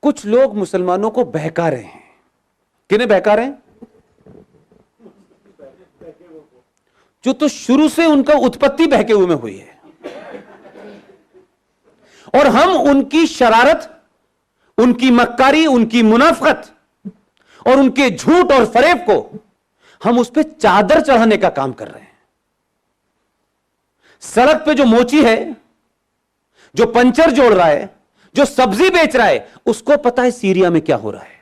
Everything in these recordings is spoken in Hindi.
कुछ लोग मुसलमानों को बहका रहे हैं। किन्हें बहका रहे हैं? जो तो शुरू से उनका उत्पत्ति बहके हुए में हुई है, और हम उनकी शरारत, उनकी मक्कारी, उनकी मुनाफकत और उनके झूठ और फरेब को हम उस पर चादर चढ़ाने का काम कर रहे हैं। सड़क पे जो मोची है, जो पंचर जोड़ रहा है, जो सब्जी बेच रहा है, उसको पता है सीरिया में क्या हो रहा है,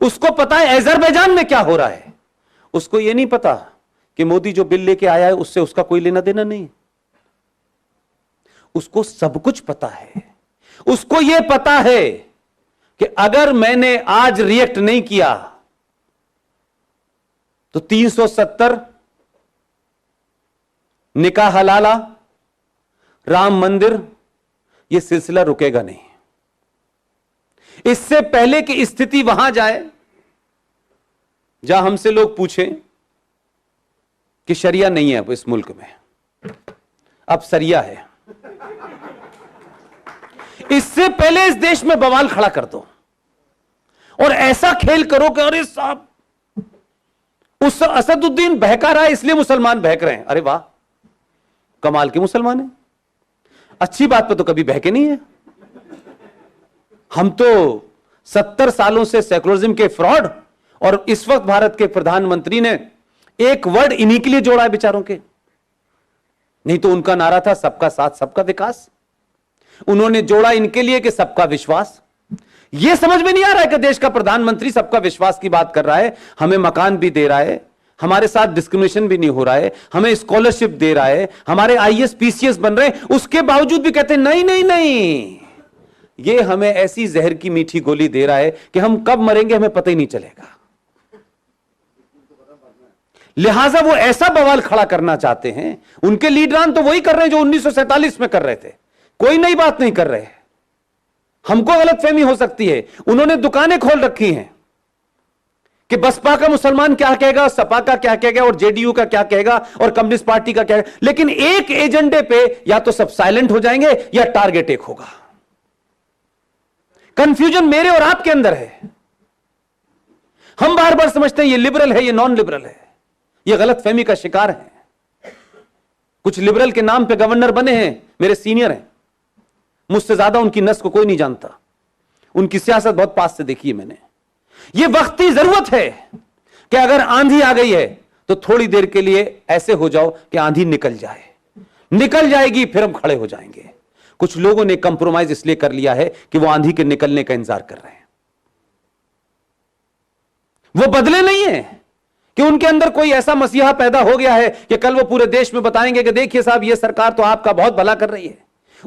उसको पता है अजरबैजान में क्या हो रहा है। उसको यह नहीं पता कि मोदी जो बिल लेके आया है उससे उसका कोई लेना देना नहीं। उसको सब कुछ पता है। उसको यह पता है कि अगर मैंने आज रिएक्ट नहीं किया तो 370 निकाह हलाला, राम मंदिर, यह सिलसिला रुकेगा नहीं। इससे पहले कि स्थिति वहां जाए जहां हमसे लोग पूछें कि शरिया नहीं है इस मुल्क में, अब सरिया है, इससे पहले इस देश में बवाल खड़ा कर दो और ऐसा खेल करो कि अरे साहब उस असदुद्दीन बहका रहा है इसलिए मुसलमान बहक रहे हैं। अरे वाह, कमाल के मुसलमान हैं। अच्छी बात पे तो कभी बहके नहीं है। हम तो 70 सालों से सेकुलरिज्म के फ्रॉड, और इस वक्त भारत के प्रधानमंत्री ने एक वर्ड इन्हीं के लिए जोड़ा है बेचारों के। नहीं तो उनका नारा था सबका साथ सबका विकास, उन्होंने जोड़ा इनके लिए कि सबका विश्वास। यह समझ में नहीं आ रहा है कि देश का प्रधानमंत्री सबका विश्वास की बात कर रहा है, हमें मकान भी दे रहा है, हमारे साथ डिस्क्रिमिनेशन भी नहीं हो रहा है, हमें स्कॉलरशिप दे रहा है, हमारे आईएएस पीसीएस बन रहे हैं, उसके बावजूद भी कहते हैं नहीं नहीं नहीं, ये हमें ऐसी जहर की मीठी गोली दे रहा है कि हम कब मरेंगे हमें पता ही नहीं चलेगा। लिहाजा वो ऐसा बवाल खड़ा करना चाहते हैं। उनके लीडरान तो वही कर रहे हैं जो 1947 में कर रहे थे, कोई नई बात नहीं कर रहे। हमको गलतफहमी हो सकती है। उन्होंने दुकानें खोल रखी हैं कि बसपा का मुसलमान क्या कहेगा, सपा का क्या कहेगा, और जेडीयू का क्या कहेगा, और कम्युनिस्ट पार्टी का क्या कहेगा, लेकिन एक एजेंडे पे या तो सब साइलेंट हो जाएंगे या टारगेट एक होगा। कंफ्यूजन मेरे और आपके अंदर है। हम बार बार समझते हैं ये लिबरल है, ये नॉन लिबरल है, ये गलतफहमी का शिकार है। कुछ लिबरल के नाम पे गवर्नर बने हैं, मेरे सीनियर हैं, मुझसे ज्यादा उनकी नस्ल को कोई नहीं जानता, उनकी सियासत बहुत पास से देखी है मैंने। यह वक्ती जरूरत है कि अगर आंधी आ गई है तो थोड़ी देर के लिए ऐसे हो जाओ कि आंधी निकल जाए, निकल जाएगी फिर हम खड़े हो जाएंगे। कुछ लोगों ने कंप्रोमाइज इसलिए कर लिया है कि वो आंधी के निकलने का इंतजार कर रहे हैं। वो बदले नहीं है कि उनके अंदर कोई ऐसा मसीहा पैदा हो गया है कि कल वो पूरे देश में बताएंगे कि देखिए साहब ये सरकार तो आपका बहुत भला कर रही है।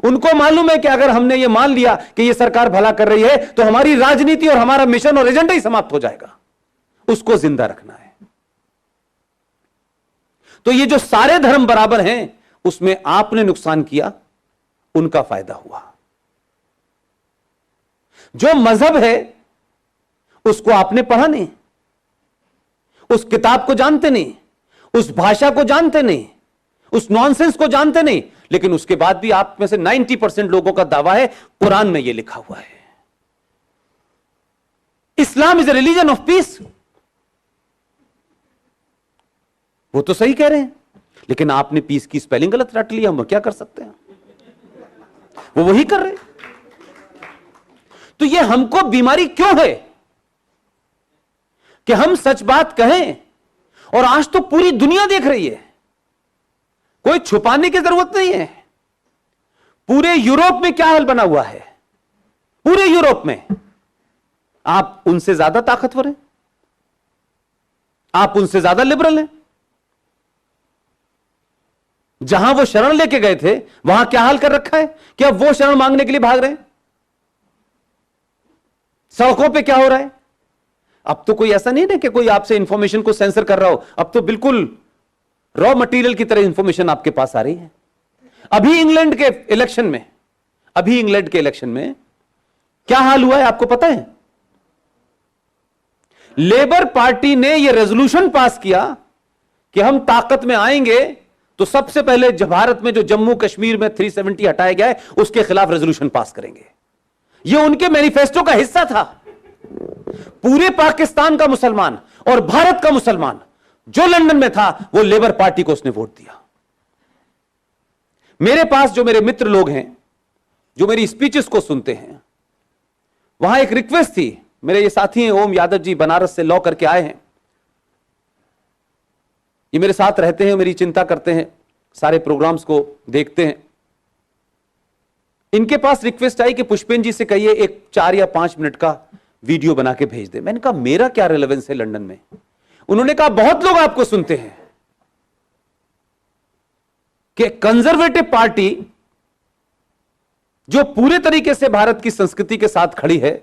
उनको मालूम है कि अगर हमने ये मान लिया कि ये सरकार भला कर रही है तो हमारी राजनीति और हमारा मिशन और एजेंडा ही समाप्त हो जाएगा। उसको जिंदा रखना है। तो ये जो सारे धर्म बराबर हैं उसमें आपने नुकसान किया, उनका फायदा हुआ। जो मजहब है उसको आपने पढ़ा नहीं, उस किताब को जानते नहीं, उस भाषा को जानते नहीं, उस नॉनसेंस को जानते नहीं, लेकिन उसके बाद भी आप में से 90% लोगों का दावा है कुरान में यह लिखा हुआ है, Islam is a religion of peace. वो तो सही कह रहे हैं, लेकिन आपने पीस की स्पेलिंग गलत रट लिया, हम क्या कर सकते हैं? वो वही कर रहे। तो ये हमको बीमारी क्यों है कि हम सच बात कहें, और आज तो पूरी दुनिया देख रही है, कोई छुपाने की जरूरत नहीं है। पूरे यूरोप में क्या हाल बना हुआ है, पूरे यूरोप में आप उनसे ज्यादा ताकतवर हैं, आप उनसे ज्यादा लिबरल हैं। जहां वो शरण लेके गए थे वहां क्या हाल कर रखा है कि अब वो शरण मांगने के लिए भाग रहे हैं। सड़कों पे क्या हो रहा है? अब तो कोई ऐसा नहीं है कि कोई आपसे इंफॉर्मेशन को सेंसर कर रहा हो, अब तो बिल्कुल रॉ मटेरियल की तरह इंफॉर्मेशन आपके पास आ रही है। अभी इंग्लैंड के इलेक्शन में क्या हाल हुआ है आपको पता है? लेबर पार्टी ने यह रेजोल्यूशन पास किया कि हम ताकत में आएंगे तो सबसे पहले भारत में जो जम्मू कश्मीर में 370 हटाया गया है उसके खिलाफ रेजोल्यूशन पास करेंगे। यह उनके मैनिफेस्टो का हिस्सा था। पूरे पाकिस्तान का मुसलमान और भारत का मुसलमान जो लंदन में था, वो लेबर पार्टी को उसने वोट दिया। मेरे पास जो मेरे मित्र लोग हैं, जो मेरी स्पीचेस को सुनते हैं, वहां एक रिक्वेस्ट थी। मेरे ये साथी हैं ओम यादव जी, बनारस से लॉ करके आए हैं। ये मेरे साथ रहते हैं, मेरी चिंता करते हैं, सारे प्रोग्राम्स को देखते हैं। इनके पास रिक्वेस्ट आई कि पुष्पेन जी से कहिए एक 4 या 5 मिनट का वीडियो बना के भेज दे। मैंने कहा मेरा क्या रिलेवेंस है लंदन में? उन्होंने कहा बहुत लोग आपको सुनते हैं कि कंजर्वेटिव पार्टी जो पूरे तरीके से भारत की संस्कृति के साथ खड़ी है,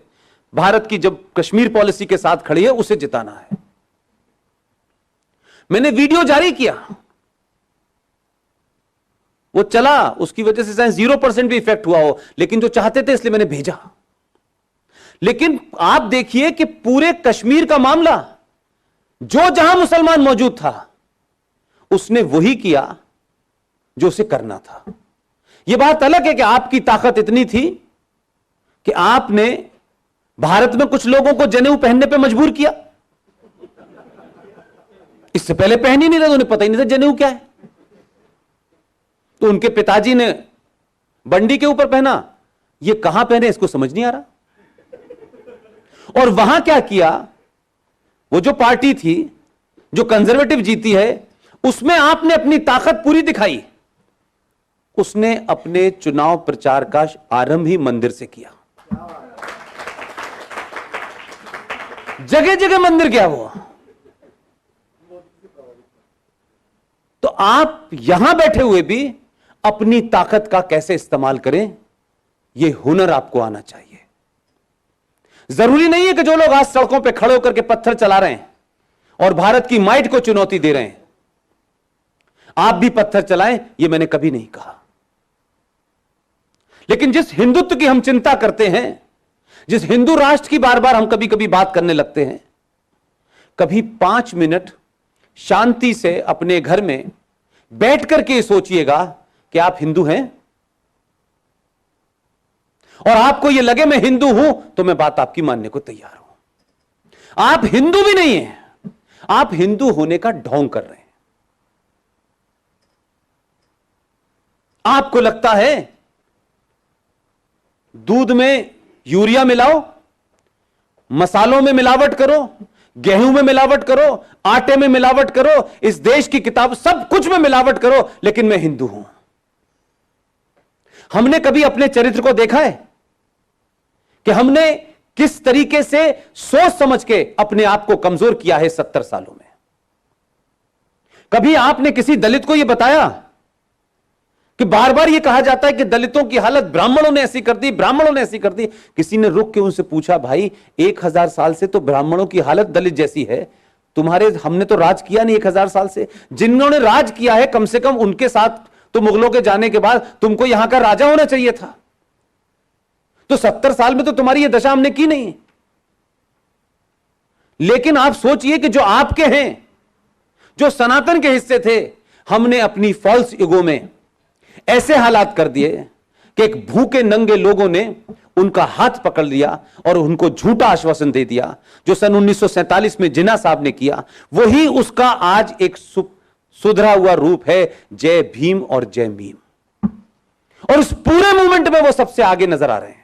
भारत की जब कश्मीर पॉलिसी के साथ खड़ी है, उसे जिताना है। मैंने वीडियो जारी किया, वो चला, उसकी वजह से 0% भी इफेक्ट हुआ हो, लेकिन जो चाहते थे इसलिए मैंने भेजा। लेकिन आप देखिए कि पूरे कश्मीर का मामला जो जहां मुसलमान मौजूद था, उसने वही किया जो उसे करना था। यह बात अलग है कि आपकी ताकत इतनी थी कि आपने भारत में कुछ लोगों को जनेऊ पहनने पे मजबूर किया। इससे पहले पहन ही नहीं रहे, उन्हें पता ही नहीं था जनेऊ क्या है। तो उनके पिताजी ने बंडी के ऊपर पहना, ये कहां पहने इसको समझ नहीं आ रहा। और वहां क्या किया, वो जो पार्टी थी जो कंजर्वेटिव जीती है, उसमें आपने अपनी ताकत पूरी दिखाई। उसने अपने चुनाव प्रचार का आरंभ ही मंदिर से किया। जगह जगह मंदिर गया वो। तो आप यहां बैठे हुए भी अपनी ताकत का कैसे इस्तेमाल करें, यह हुनर आपको आना चाहिए। जरूरी नहीं है कि जो लोग आज सड़कों पे खड़े होकर के पत्थर चला रहे हैं और भारत की माइट को चुनौती दे रहे हैं, आप भी पत्थर चलाएं, यह मैंने कभी नहीं कहा। लेकिन जिस हिंदुत्व की हम चिंता करते हैं, जिस हिंदू राष्ट्र की बार बार हम कभी कभी बात करने लगते हैं, कभी 5 मिनट शांति से अपने घर में बैठ करके सोचिएगा कि आप हिंदू हैं, और आपको यह लगे मैं हिंदू हूं, तो मैं बात आपकी मानने को तैयार हूं। आप हिंदू भी नहीं हैं, आप हिंदू होने का ढोंग कर रहे हैं। आपको लगता है दूध में यूरिया मिलाओ, मसालों में मिलावट करो, गेहूं में मिलावट करो, आटे में मिलावट करो, इस देश की किताब सब कुछ में मिलावट करो, लेकिन मैं हिंदू हूं। हमने कभी अपने चरित्र को देखा है कि हमने किस तरीके से सोच समझ के अपने आप को कमजोर किया है 70 सालों में? कभी आपने किसी दलित को यह बताया कि बार बार यह कहा जाता है कि दलितों की हालत ब्राह्मणों ने ऐसी कर दी, ब्राह्मणों ने ऐसी कर दी? किसी ने रुक के उनसे पूछा, भाई 1000 साल से तो ब्राह्मणों की हालत दलित जैसी है, हमने तो राज किया नहीं 1000 साल से। जिन्होंने राज किया है, कम से कम उनके साथ तो मुगलों के जाने के बाद तुमको यहां का राजा होना चाहिए था। तो 70 साल में तो तुम्हारी यह दशा हमने की नहीं। लेकिन आप सोचिए कि जो आपके हैं, जो सनातन के हिस्से थे, हमने अपनी फॉल्स ईगो में ऐसे हालात कर दिए कि एक भूखे नंगे लोगों ने उनका हाथ पकड़ लिया और उनको झूठा आश्वासन दे दिया। जो सन 1947 में जिन्ना साहब ने किया, वही उसका आज एक सुधरा हुआ रूप है, जय भीम और जय मीम। और उस पूरे मूवमेंट में वो सबसे आगे नजर आ रहे हैं।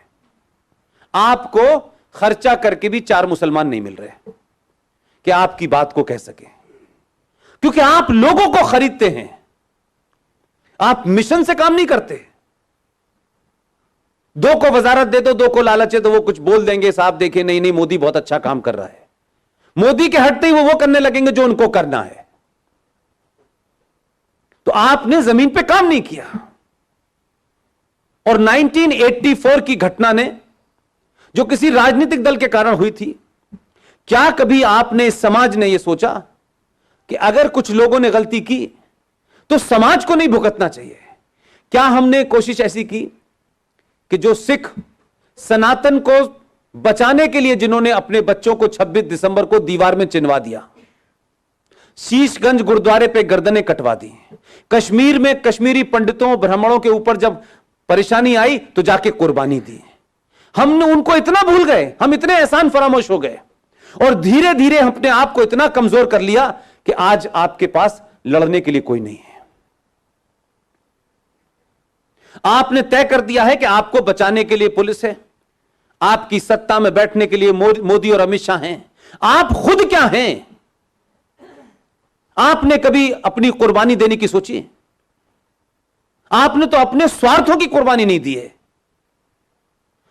आपको खर्चा करके भी 4 मुसलमान नहीं मिल रहे कि आपकी बात को कह सके, क्योंकि आप लोगों को खरीदते हैं, आप मिशन से काम नहीं करते। 2 को वजारत दे दो, 2 को लालच है, तो वो कुछ बोल देंगे, साहब देखे नहीं नहीं मोदी बहुत अच्छा काम कर रहा है। मोदी के हटते ही वो करने लगेंगे जो उनको करना है। तो आपने जमीन पे काम नहीं किया। और 1984 की घटना ने, जो किसी राजनीतिक दल के कारण हुई थी, क्या कभी आपने, समाज ने यह सोचा कि अगर कुछ लोगों ने गलती की तो समाज को नहीं भुगतना चाहिए? क्या हमने कोशिश ऐसी की कि जो सिख सनातन को बचाने के लिए जिन्होंने अपने बच्चों को 26 दिसंबर को दीवार में चिनवा दिया, शीशगंज गुरुद्वारे पे गर्दनें कटवा दी, कश्मीर में कश्मीरी पंडितों ब्राह्मणों के ऊपर जब परेशानी आई तो जाके कुर्बानी दी, हमने उनको इतना भूल गए, हम इतने एहसान फरामोश हो गए और धीरे धीरे अपने आप को इतना कमजोर कर लिया कि आज आपके पास लड़ने के लिए कोई नहीं है। आपने तय कर दिया है कि आपको बचाने के लिए पुलिस है, आपकी सत्ता में बैठने के लिए मोदी और अमित शाह हैं। आप खुद क्या हैं? आपने कभी अपनी कुर्बानी देने की सोची? आपने तो अपने स्वार्थों की कुर्बानी नहीं दी है।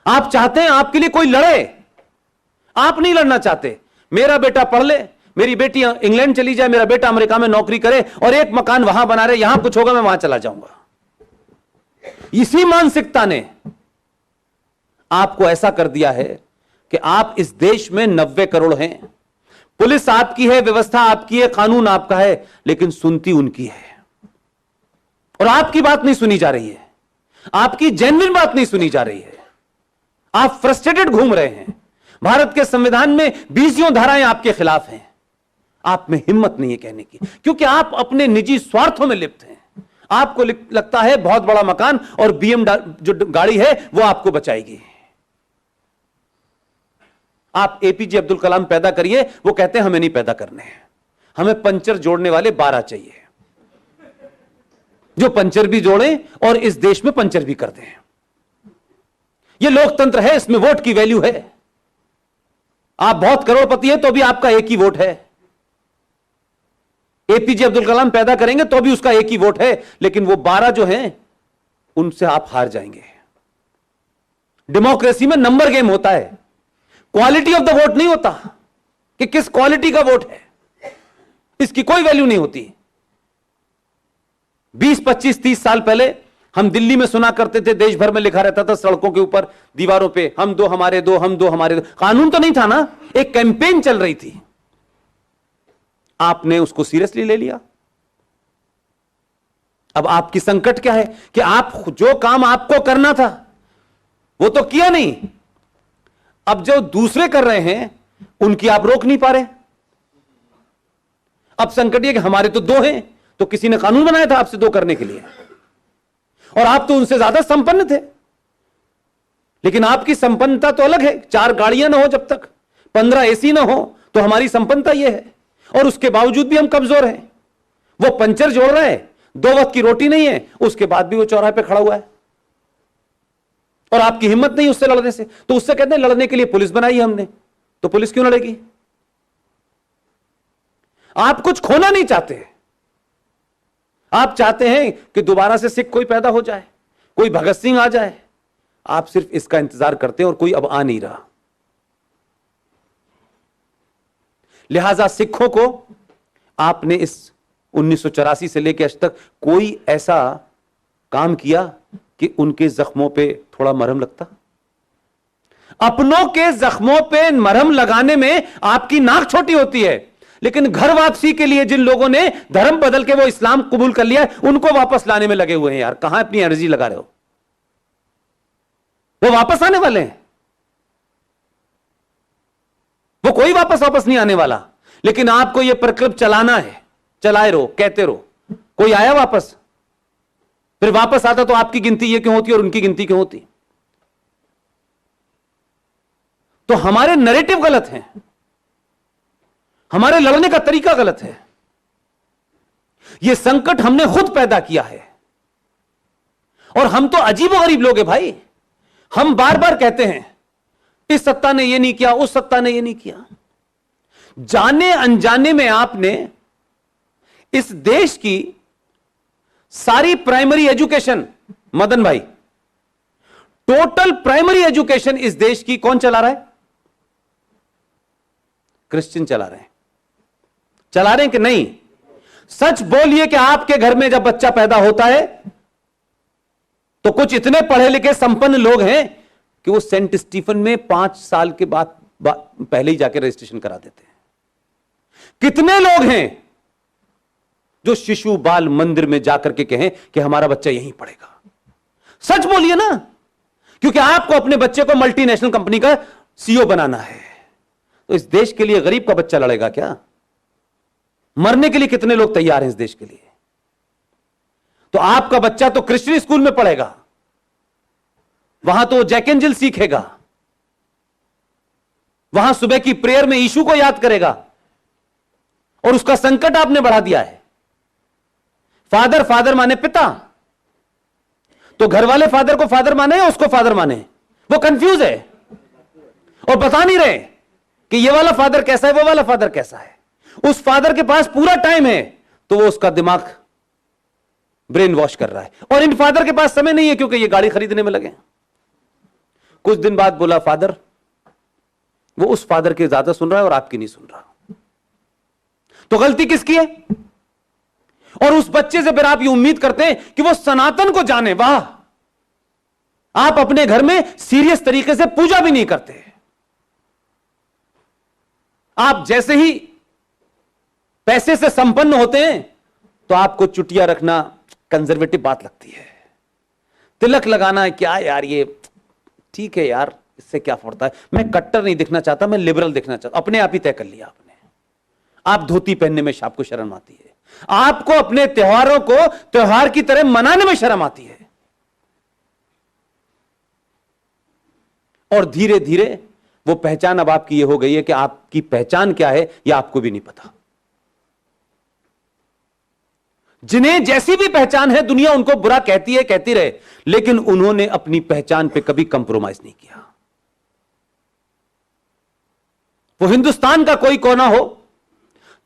आप चाहते हैं आपके लिए कोई लड़े, आप नहीं लड़ना चाहते। मेरा बेटा पढ़ ले, मेरी बेटी इंग्लैंड चली जाए, मेरा बेटा अमेरिका में नौकरी करे और एक मकान वहां बना रहे, यहां कुछ होगा मैं वहां चला जाऊंगा। इसी मानसिकता ने आपको ऐसा कर दिया है कि आप इस देश में 90 करोड़ हैं, पुलिस आपकी है, व्यवस्था आपकी है, कानून आपका है, लेकिन सुनती उनकी है और आपकी बात नहीं सुनी जा रही है, आपकी जेन्युइन बात नहीं सुनी जा रही है। आप फ्रस्ट्रेटेड घूम रहे हैं। भारत के संविधान में 20 धाराएं आपके खिलाफ हैं। आप में हिम्मत नहीं है कहने की, क्योंकि आप अपने निजी स्वार्थों में लिप्त हैं। आपको लगता है बहुत बड़ा मकान और बीएम जो गाड़ी है वो आपको बचाएगी। आप एपीजे अब्दुल कलाम पैदा करिए, वो कहते हैं हमें नहीं पैदा करने हैं, हमें पंचर जोड़ने वाले 12 चाहिए, जो पंचर भी जोड़ें और इस देश में पंचर भी कर दें। यह लोकतंत्र है, इसमें वोट की वैल्यू है। आप बहुत करोड़पति हैं तो भी आपका एक ही वोट है। एपीजे अब्दुल कलाम पैदा करेंगे तो भी उसका एक ही वोट है, लेकिन वो 12 जो हैं उनसे आप हार जाएंगे। डेमोक्रेसी में नंबर गेम होता है, क्वालिटी ऑफ द वोट नहीं होता कि किस क्वालिटी का वोट है, इसकी कोई वैल्यू नहीं होती। 20, 25, 30 साल पहले हम दिल्ली में सुना करते थे, देश भर में लिखा रहता था सड़कों के ऊपर, दीवारों पे, हम दो हमारे दो, हम दो हमारे दो। कानून तो नहीं था ना, एक कैंपेन चल रही थी। आपने उसको सीरियसली ले लिया। अब आपकी संकट क्या है कि आप जो काम आपको करना था वो तो किया नहीं, अब जो दूसरे कर रहे हैं उनकी आप रोक नहीं पा रहे। अब संकट यह कि हमारे तो 2 हैं, तो किसी ने कानून बनाया था आपसे 2 करने के लिए, और आप तो उनसे ज्यादा संपन्न थे, लेकिन आपकी संपन्नता तो अलग है। 4 गाड़ियां ना हो जब तक, 15 एसी ना हो, तो हमारी संपन्नता यह है, और उसके बावजूद भी हम कमजोर हैं। वो पंचर जोड़ रहा है, 2 वक्त की रोटी नहीं है, उसके बाद भी वो चौराहे पे खड़ा हुआ है, और आपकी हिम्मत नहीं उससे लड़ने से। तो उससे कहते हैं लड़ने के लिए पुलिस बनाई हमने, तो पुलिस क्यों लड़ेगी? आप कुछ खोना नहीं चाहते। आप चाहते हैं कि दोबारा से सिख कोई पैदा हो जाए, कोई भगत सिंह आ जाए। आप सिर्फ इसका इंतजार करते हैं और कोई अब आ नहीं रहा। लिहाजा सिखों को आपने इस 1984 से लेकर आज तक कोई ऐसा काम किया कि उनके जख्मों पे थोड़ा मरहम लगता? अपनों के जख्मों पे मरहम लगाने में आपकी नाक छोटी होती है, लेकिन घर वापसी के लिए जिन लोगों ने धर्म बदल के वो इस्लाम कबूल कर लिया है, उनको वापस लाने में लगे हुए हैं। यार कहां अपनी एनर्जी लगा रहे हो? वो वापस आने वाले हैं, वो कोई वापस नहीं आने वाला, लेकिन आपको यह प्रकल्प चलाना है। चलाए रहो, कहते रहो। कोई आया वापस? फिर वापस आता तो आपकी गिनती ये क्यों होती और उनकी गिनती क्यों होती? तो हमारे नैरेटिव गलत हैं, हमारे लड़ने का तरीका गलत है। यह संकट हमने खुद पैदा किया है, और हम तो अजीबोगरीब लोग हैं भाई। हम बार बार कहते हैं इस सत्ता ने यह नहीं किया, उस सत्ता ने यह नहीं किया। जाने अनजाने में आपने इस देश की सारी प्राइमरी एजुकेशन, मदन भाई, टोटल प्राइमरी एजुकेशन इस देश की कौन चला रहा है? क्रिश्चियन चला रहे हैं। चला रहे हैं कि नहीं? सच बोलिए कि आपके घर में जब बच्चा पैदा होता है तो कुछ इतने पढ़े लिखे संपन्न लोग हैं कि वो सेंट स्टीफन में 5 साल के बाद पहले ही जाके रजिस्ट्रेशन करा देते हैं। कितने लोग हैं जो शिशु बाल मंदिर में जाकर के कहें कि हमारा बच्चा यहीं पढ़ेगा? सच बोलिए ना, क्योंकि आपको अपने बच्चे को मल्टीनेशनल कंपनी का सीईओ बनाना है। तो इस देश के लिए गरीब का बच्चा लड़ेगा क्या? मरने के लिए कितने लोग तैयार हैं इस देश के लिए? तो आपका बच्चा तो क्रिश्चियन स्कूल में पढ़ेगा, वहां तो जैक एंड जिल सीखेगा, वहां सुबह की प्रेयर में यीशु को याद करेगा, और उसका संकट आपने बढ़ा दिया है। फादर, फादर माने पिता, तो घर वाले फादर को फादर माने या उसको फादर माने? वो कंफ्यूज है और बता नहीं रहे कि ये वाला फादर कैसा है, वो वाला फादर कैसा है। उस फादर के पास पूरा टाइम है तो वो उसका दिमाग ब्रेन वॉश कर रहा है, और इन फादर के पास समय नहीं है क्योंकि ये गाड़ी खरीदने में लगे। कुछ दिन बाद बोला फादर, वो उस फादर की ज्यादा सुन रहा है और आपकी नहीं सुन रहा। तो गलती किसकी है? और उस बच्चे से फिर आप ये उम्मीद करते हैं कि वो सनातन को जाने। वाह, आप अपने घर में सीरियस तरीके से पूजा भी नहीं करते। आप जैसे ही पैसे से संपन्न होते हैं तो आपको चुटिया रखना कंजर्वेटिव बात लगती है। तिलक लगाना है क्या यार, ये ठीक है यार, इससे क्या पड़ता है। मैं कट्टर नहीं दिखना चाहता, मैं लिबरल दिखना चाहता। अपने आप ही तय कर लिया आपने। आप धोती पहनने में आपको शर्म आती है, आपको अपने त्योहारों को त्योहार की तरह मनाने में शर्म आती है, और धीरे धीरे वो पहचान अब आपकी ये हो गई है कि आपकी पहचान क्या है यह आपको भी नहीं पता। जिन्हें जैसी भी पहचान है दुनिया उनको बुरा कहती है, कहती रहे, लेकिन उन्होंने अपनी पहचान पे कभी कंप्रोमाइज नहीं किया। वो हिंदुस्तान का कोई कोना हो,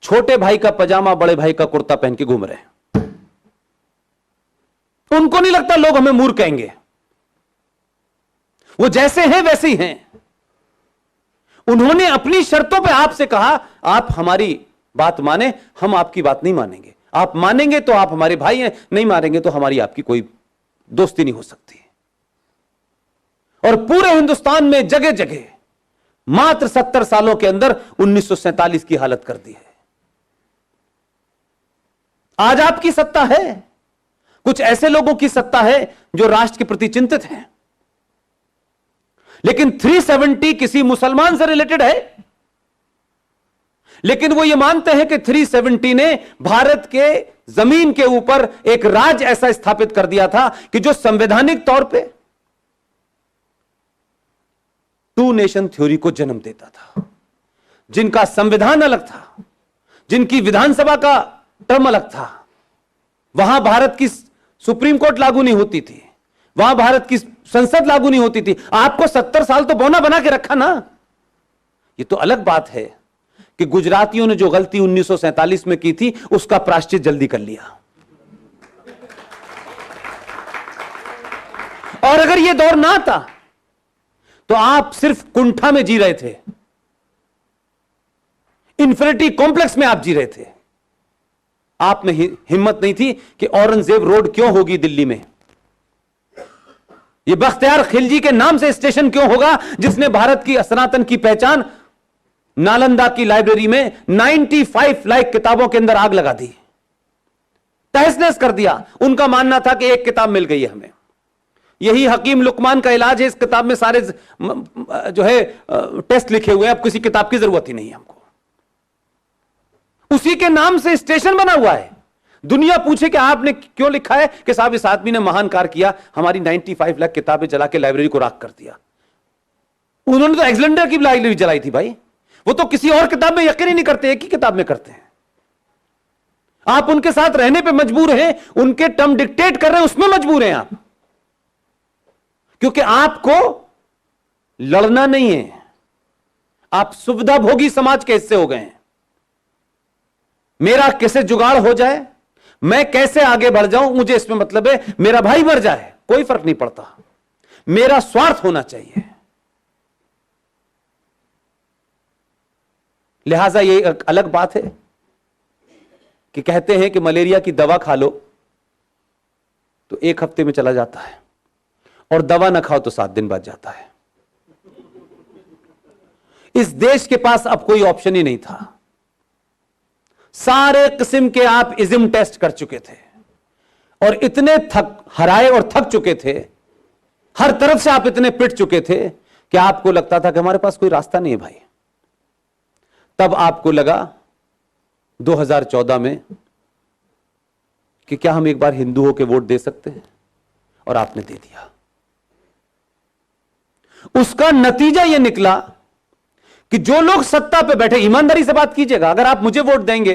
छोटे भाई का पजामा बड़े भाई का कुर्ता पहन के घूम रहे हैं, उनको नहीं लगता लोग हमें मूर्ख कहेंगे। वो जैसे हैं वैसे ही हैं। उन्होंने अपनी शर्तों पे आपसे कहा, आप हमारी बात माने, हम आपकी बात नहीं मानेंगे। आप मानेंगे तो आप हमारे भाई हैं, नहीं मानेंगे तो हमारी आपकी कोई दोस्ती नहीं हो सकती। और पूरे हिंदुस्तान में जगह जगह मात्र 70 सालों के अंदर 1947 की हालत कर दी है। आज आपकी सत्ता है, कुछ ऐसे लोगों की सत्ता है जो राष्ट्र के प्रति चिंतित हैं, लेकिन 370 किसी मुसलमान से रिलेटेड है। लेकिन वो ये मानते हैं कि 370 ने भारत के जमीन के ऊपर एक राज ऐसा स्थापित कर दिया था कि जो संवैधानिक तौर पे टू नेशन थ्योरी को जन्म देता था। जिनका संविधान अलग था, जिनकी विधानसभा का टर्म अलग था, वहां भारत की सुप्रीम कोर्ट लागू नहीं होती थी, वहां भारत की संसद लागू नहीं होती थी। आपको 70 साल तो बौना बना के रखा ना। ये तो अलग बात है कि गुजरातियों ने जो गलती 1947 में की थी उसका प्रायश्चित जल्दी कर लिया। और अगर यह दौर ना आता तो आप सिर्फ कुंठा में जी रहे थे, इन्फिनिटी कॉम्प्लेक्स में आप जी रहे थे। आप में हिम्मत नहीं थी कि औरंगजेब रोड क्यों होगी दिल्ली में, यह बख्तियार खिलजी के नाम से स्टेशन क्यों होगा, जिसने भारत की सनातन की पहचान नालंदा की लाइब्रेरी में 95 लाख किताबों के अंदर आग लगा दी, तहस नहस कर दिया। उनका मानना था कि एक किताब मिल गई है हमें, यही हकीम लुकमान का इलाज है, इस किताब में सारे जो है टेस्ट लिखे हुए हैं, अब किसी किताब की जरूरत ही नहीं है हमको। उसी के नाम से स्टेशन बना हुआ है। दुनिया पूछे कि आपने क्यों लिखा है, कि साहब इस आदमी ने महान कार्य किया, हमारी 95 लाख किताबें जला के लाइब्रेरी को राख कर दिया। उन्होंने तो एलेक्जेंडर की लाइब्रेरी जलाई थी भाई, वो तो किसी और किताब में यकीन ही नहीं करते, एक ही किताब में करते हैं। आप उनके साथ रहने पे मजबूर हैं, उनके टर्म डिक्टेट कर रहे हैं उसमें मजबूर हैं आप, क्योंकि आपको लड़ना नहीं है। आप सुविधा भोगी समाज के हिस्से हो गए हैं। मेरा कैसे जुगाड़ हो जाए, मैं कैसे आगे बढ़ जाऊं, मुझे इसमें मतलब है, मेरा भाई मर जाए कोई फर्क नहीं पड़ता, मेरा स्वार्थ होना चाहिए। लिहाजा ये एक अलग बात है कि कहते हैं कि मलेरिया की दवा खा लो तो 1 हफ्ते में चला जाता है, और दवा ना खाओ तो 7 दिन बाद जाता है। इस देश के पास अब कोई ऑप्शन ही नहीं था। सारे किस्म के आप इज्म टेस्ट कर चुके थे और इतने हराए और थक चुके थे, हर तरफ से आप इतने पिट चुके थे कि आपको लगता था कि हमारे पास कोई रास्ता नहीं है भाई। तब आपको लगा 2014 में कि क्या हम एक बार हिंदू होकर वोट दे सकते हैं, और आपने दे दिया। उसका नतीजा यह निकला कि जो लोग सत्ता पे बैठे, ईमानदारी से बात कीजिएगा, अगर आप मुझे वोट देंगे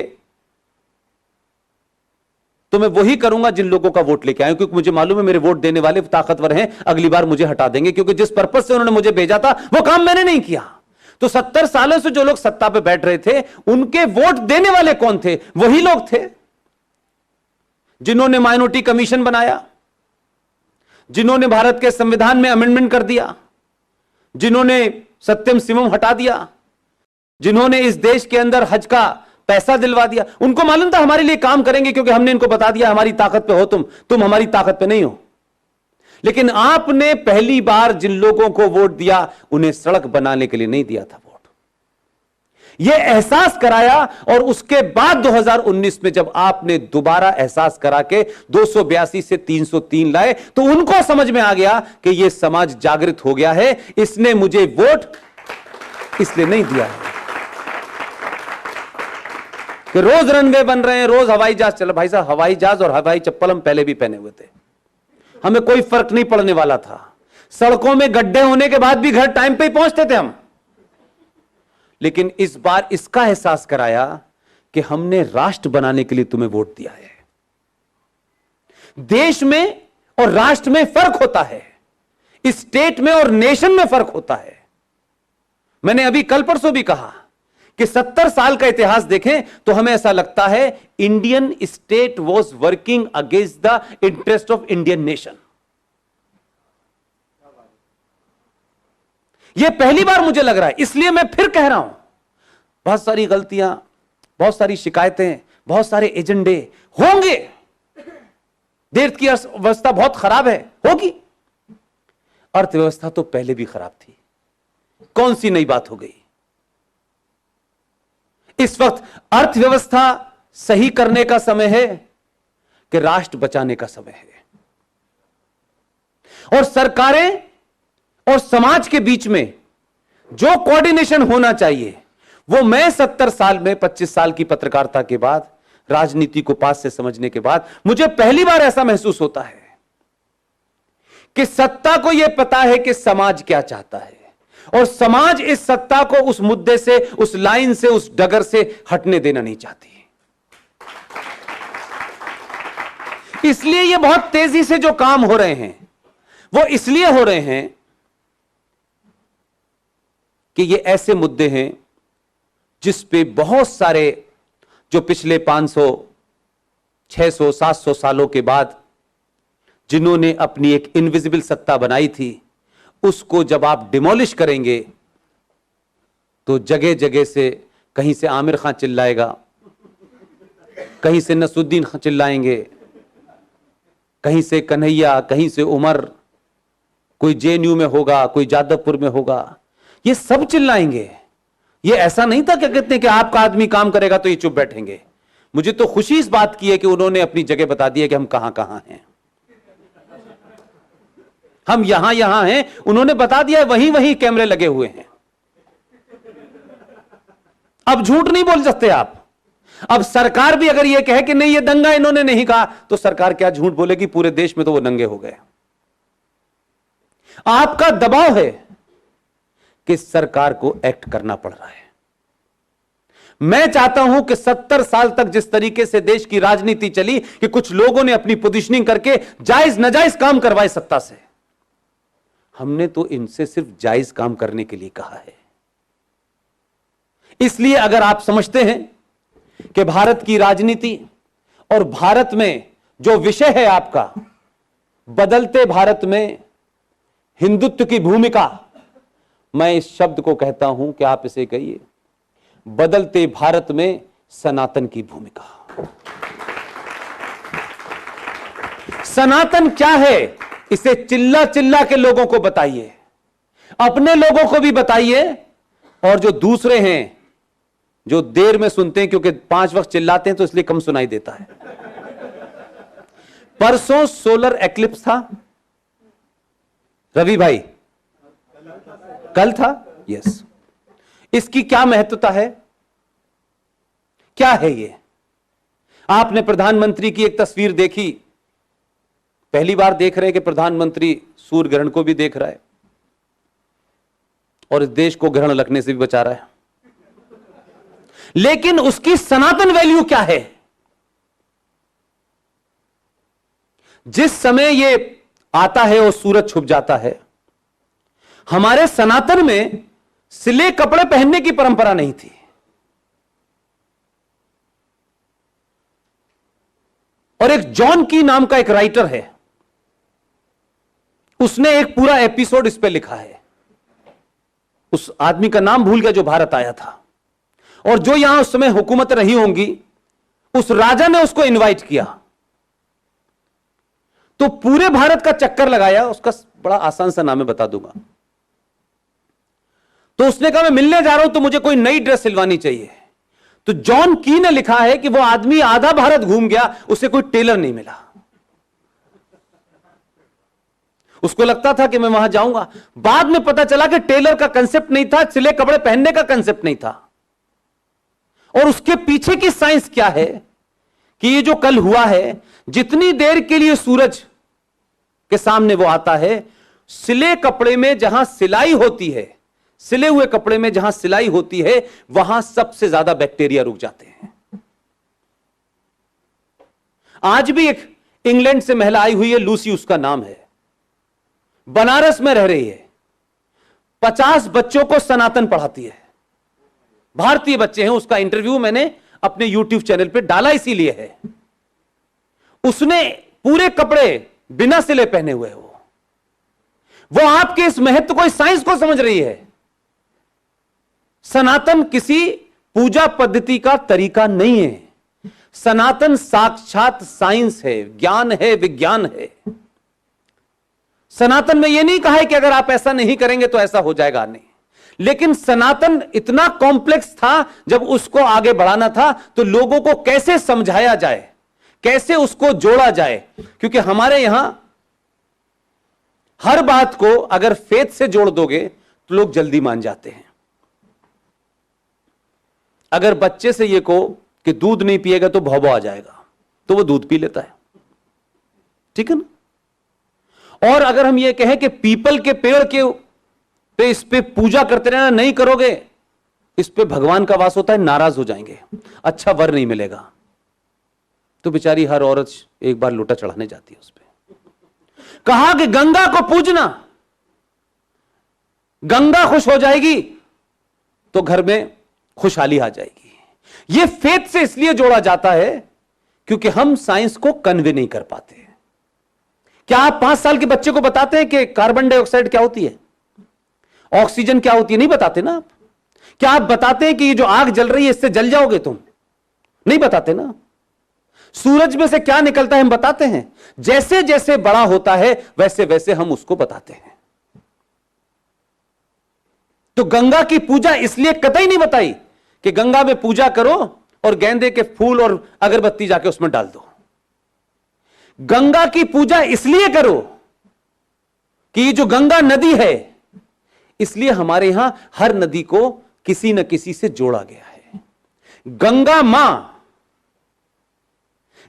तो मैं वही करूंगा जिन लोगों का वोट लेके आए, क्योंकि मुझे मालूम है मेरे वोट देने वाले ताकतवर हैं, अगली बार मुझे हटा देंगे, क्योंकि जिस पर्पज से उन्होंने मुझे भेजा था वो काम मैंने नहीं किया। तो 70 सालों से जो लोग सत्ता पे बैठ रहे थे, उनके वोट देने वाले कौन थे? वही लोग थे जिन्होंने माइनॉरिटी कमीशन बनाया, जिन्होंने भारत के संविधान में अमेंडमेंट कर दिया, जिन्होंने सत्यम शिवम हटा दिया, जिन्होंने इस देश के अंदर हज का पैसा दिलवा दिया। उनको मालूम था हमारे लिए काम करेंगे, क्योंकि हमने इनको बता दिया हमारी ताकत पे हो तुम हमारी ताकत पे नहीं हो। लेकिन आपने पहली बार जिन लोगों को वोट दिया, उन्हें सड़क बनाने के लिए नहीं दिया था वोट। यह एहसास कराया, और उसके बाद 2019 में जब आपने दोबारा एहसास करा के 282 से 303 लाए, तो उनको समझ में आ गया कि यह समाज जागृत हो गया है, इसने मुझे वोट इसलिए नहीं दिया है कि रोज रनवे बन रहे हैं, रोज हवाई जहाज चल। भाई साहब, हवाई जहाज और हवाई चप्पल हम पहले भी पहने हुए थे, हमें कोई फर्क नहीं पड़ने वाला था। सड़कों में गड्ढे होने के बाद भी घर टाइम पे ही पहुंचते थे हम। लेकिन इस बार इसका एहसास कराया कि हमने राष्ट्र बनाने के लिए तुम्हें वोट दिया है। देश में और राष्ट्र में फर्क होता है, स्टेट में और नेशन में फर्क होता है। मैंने अभी कल परसों भी कहा कि 70 साल का इतिहास देखें तो हमें ऐसा लगता है Indian state was working against the interest of Indian nation. यह पहली बार मुझे लग रहा है, इसलिए मैं फिर कह रहा हूं, बहुत सारी गलतियां, बहुत सारी शिकायतें, बहुत सारे एजेंडे होंगे, देश की अर्थव्यवस्था बहुत खराब है, होगी। अर्थव्यवस्था तो पहले भी खराब थी, कौन सी नई बात हो गई? इस वक्त अर्थव्यवस्था सही करने का समय है कि राष्ट्र बचाने का समय है। और सरकारें और समाज के बीच में जो कोऑर्डिनेशन होना चाहिए, वो मैं 70 साल में 25 साल की पत्रकारिता के बाद, राजनीति को पास से समझने के बाद, मुझे पहली बार ऐसा महसूस होता है कि सत्ता को यह पता है कि समाज क्या चाहता है, और समाज इस सत्ता को उस मुद्दे से, उस लाइन से, उस डगर से हटने देना नहीं चाहती। इसलिए ये बहुत तेजी से जो काम हो रहे हैं, वो इसलिए हो रहे हैं कि ये ऐसे मुद्दे हैं जिस पे बहुत सारे, जो पिछले 500, 600, 700 सालों के बाद जिन्होंने अपनी एक इनविजिबल सत्ता बनाई थी, उसको जब आप डिमोलिश करेंगे तो जगह जगह से, कहीं से आमिर खान चिल्लाएगा, कहीं से नसरुद्दीन खान चिल्लाएंगे, कहीं से कन्हैया, कहीं से उमर, कोई जेएनयू में होगा, कोई जादवपुर में होगा, ये सब चिल्लाएंगे। ये ऐसा नहीं था क्या कहते हैं कि आपका आदमी काम करेगा तो ये चुप बैठेंगे। मुझे तो खुशी इस बात की है कि उन्होंने अपनी जगह बता दी है कि हम कहां कहां हैं, हम यहां यहां हैं, उन्होंने बता दिया है, वहीं वहीं कैमरे लगे हुए हैं। अब झूठ नहीं बोल सकते आप। अब सरकार भी अगर यह कहे कि नहीं ये दंगा इन्होंने नहीं कहा, तो सरकार क्या झूठ बोलेगी? पूरे देश में तो वो दंगे हो गए। आपका दबाव है कि सरकार को एक्ट करना पड़ रहा है। मैं चाहता हूं कि 70 साल तक जिस तरीके से देश की राजनीति चली कि कुछ लोगों ने अपनी पोजीशनिंग करके जायज नाजायज काम करवाए सत्ता से, हमने तो इनसे सिर्फ जायज काम करने के लिए कहा है। इसलिए अगर आप समझते हैं कि भारत की राजनीति और भारत में जो विषय है आपका, बदलते भारत में हिंदुत्व की भूमिका, मैं इस शब्द को कहता हूं कि आप इसे कहिए, बदलते भारत में सनातन की भूमिका। सनातन क्या है, इसे चिल्ला चिल्ला के लोगों को बताइए, अपने लोगों को भी बताइए, और जो दूसरे हैं जो देर में सुनते हैं, क्योंकि 5 वक्त चिल्लाते हैं तो इसलिए कम सुनाई देता है। परसों सोलर एक्लिप्स था, रवि भाई, कल था, यस। इसकी क्या महत्वता है, क्या है ये? आपने प्रधानमंत्री की एक तस्वीर देखी, पहली बार देख रहे हैं कि प्रधानमंत्री सूर्य ग्रहण को भी देख रहा है। और इस देश को ग्रहण लगने से भी बचा रहा है। लेकिन उसकी सनातन वैल्यू क्या है? जिस समय ये आता है और सूरज छुप जाता है, हमारे सनातन में सिले कपड़े पहनने की परंपरा नहीं थी। और एक जॉन की नाम का एक राइटर है, उसने एक पूरा एपिसोड इस पे लिखा है। उस आदमी का नाम भूल गया जो भारत आया था, और जो यहां उस समय हुकूमत रही होंगी, उस राजा ने उसको इनवाइट किया, तो पूरे भारत का चक्कर लगाया। उसका बड़ा आसान सा नाम है, बता दूंगा। तो उसने कहा मैं मिलने जा रहा हूं तो मुझे कोई नई ड्रेस सिलवानी चाहिए। तो जॉन की ने लिखा है कि वो आदमी आधा भारत घूम गया, उसे कोई टेलर नहीं मिला। उसको लगता था कि मैं वहां जाऊंगा। बाद में पता चला कि टेलर का कंसेप्ट नहीं था, सिले कपड़े पहनने का कंसेप्ट नहीं था। और उसके पीछे की साइंस क्या है कि ये जो कल हुआ है, जितनी देर के लिए सूरज के सामने वो आता है, सिले कपड़े में जहां सिलाई होती है, सिले हुए कपड़े में जहां सिलाई होती है, वहां सबसे ज्यादा बैक्टीरिया रुक जाते हैं। आज भी एक इंग्लैंड से महिला आई हुई है, लूसी उसका नाम है, बनारस में रह रही है, 50 बच्चों को सनातन पढ़ाती है, भारतीय बच्चे हैं। उसका इंटरव्यू मैंने अपने YouTube चैनल पे डाला इसीलिए है। उसने पूरे कपड़े बिना सिले पहने हुए, वो आपके इस महत्व को, इस साइंस को समझ रही है। सनातन किसी पूजा पद्धति का तरीका नहीं है। सनातन साक्षात साइंस है, ज्ञान है, विज्ञान है। सनातन में यह नहीं कहा है कि अगर आप ऐसा नहीं करेंगे तो ऐसा हो जाएगा, नहीं। लेकिन सनातन इतना कॉम्प्लेक्स था, जब उसको आगे बढ़ाना था तो लोगों को कैसे समझाया जाए, कैसे उसको जोड़ा जाए। क्योंकि हमारे यहां हर बात को अगर फेथ से जोड़ दोगे तो लोग जल्दी मान जाते हैं। अगर बच्चे से ये कहो कि दूध नहीं पिएगा तो भौं आ जाएगा, तो वो दूध पी लेता है, ठीक है ना। और अगर हम ये कहें कि पीपल के पेड़ के पे इस पे पूजा करते रहना, नहीं करोगे, इस पे भगवान का वास होता है, नाराज हो जाएंगे, अच्छा वर नहीं मिलेगा, तो बेचारी हर औरत एक बार लोटा चढ़ाने जाती है उस पे। कहा कि गंगा को पूजना, गंगा खुश हो जाएगी तो घर में खुशहाली आ जाएगी। यह फेथ से इसलिए जोड़ा जाता है क्योंकि हम साइंस को कन्वे नहीं कर पाते। क्या आप 5 साल के बच्चे को बताते हैं कि कार्बन डाइऑक्साइड क्या होती है, ऑक्सीजन क्या होती है? नहीं बताते ना आप। क्या आप बताते हैं कि ये जो आग जल रही है इससे जल जाओगे तुम? नहीं बताते ना। सूरज में से क्या निकलता है हम बताते हैं। जैसे जैसे बड़ा होता है वैसे वैसे हम उसको बताते हैं। तो गंगा की पूजा इसलिए कतई नहीं बताई कि गंगा में पूजा करो और गेंदे के फूल और अगरबत्ती जाके उसमें डाल दो। गंगा की पूजा इसलिए करो कि ये जो गंगा नदी है, इसलिए हमारे यहां हर नदी को किसी न किसी से जोड़ा गया है। गंगा मां,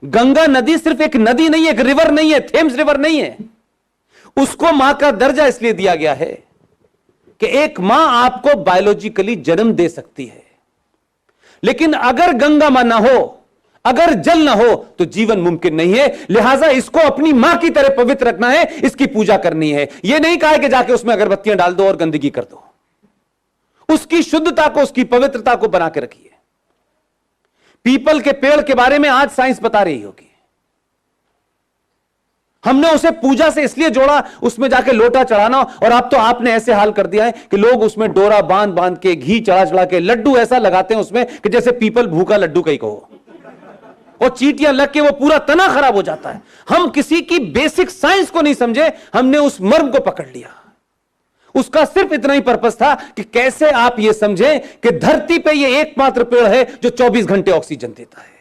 गंगा नदी सिर्फ एक नदी नहीं है, एक रिवर नहीं है, थेम्स रिवर नहीं है। उसको मां का दर्जा इसलिए दिया गया है कि एक मां आपको बायोलॉजिकली जन्म दे सकती है, लेकिन अगर गंगा मां ना हो, अगर जल ना हो तो जीवन मुमकिन नहीं है। लिहाजा इसको अपनी मां की तरह पवित्र रखना है, इसकी पूजा करनी है। यह नहीं कहा कि जाके उसमें अगरबत्तियां डाल दो और गंदगी कर दो। उसकी शुद्धता को, उसकी पवित्रता को बना के रखिए। पीपल के पेड़ के बारे में आज साइंस बता रही होगी। हमने उसे पूजा से इसलिए जोड़ा, उसमें जाके लोटा चढ़ाना, और अब तो आपने ऐसे हाल कर दिया है कि लोग उसमें डोरा बांध बांध के, घी चढ़ा चढ़ा के, लड्डू ऐसा लगाते हैं उसमें कि जैसे पीपल भूखा लड्डू कहीं कहो, और चींटियां लग के वो पूरा तना खराब हो जाता है। हम किसी की बेसिक साइंस को नहीं समझे, हमने उस मर्म को पकड़ लिया। उसका सिर्फ इतना ही पर्पस था कि कैसे आप ये समझें कि धरती पे ये एकमात्र पेड़ है जो 24 घंटे ऑक्सीजन देता है।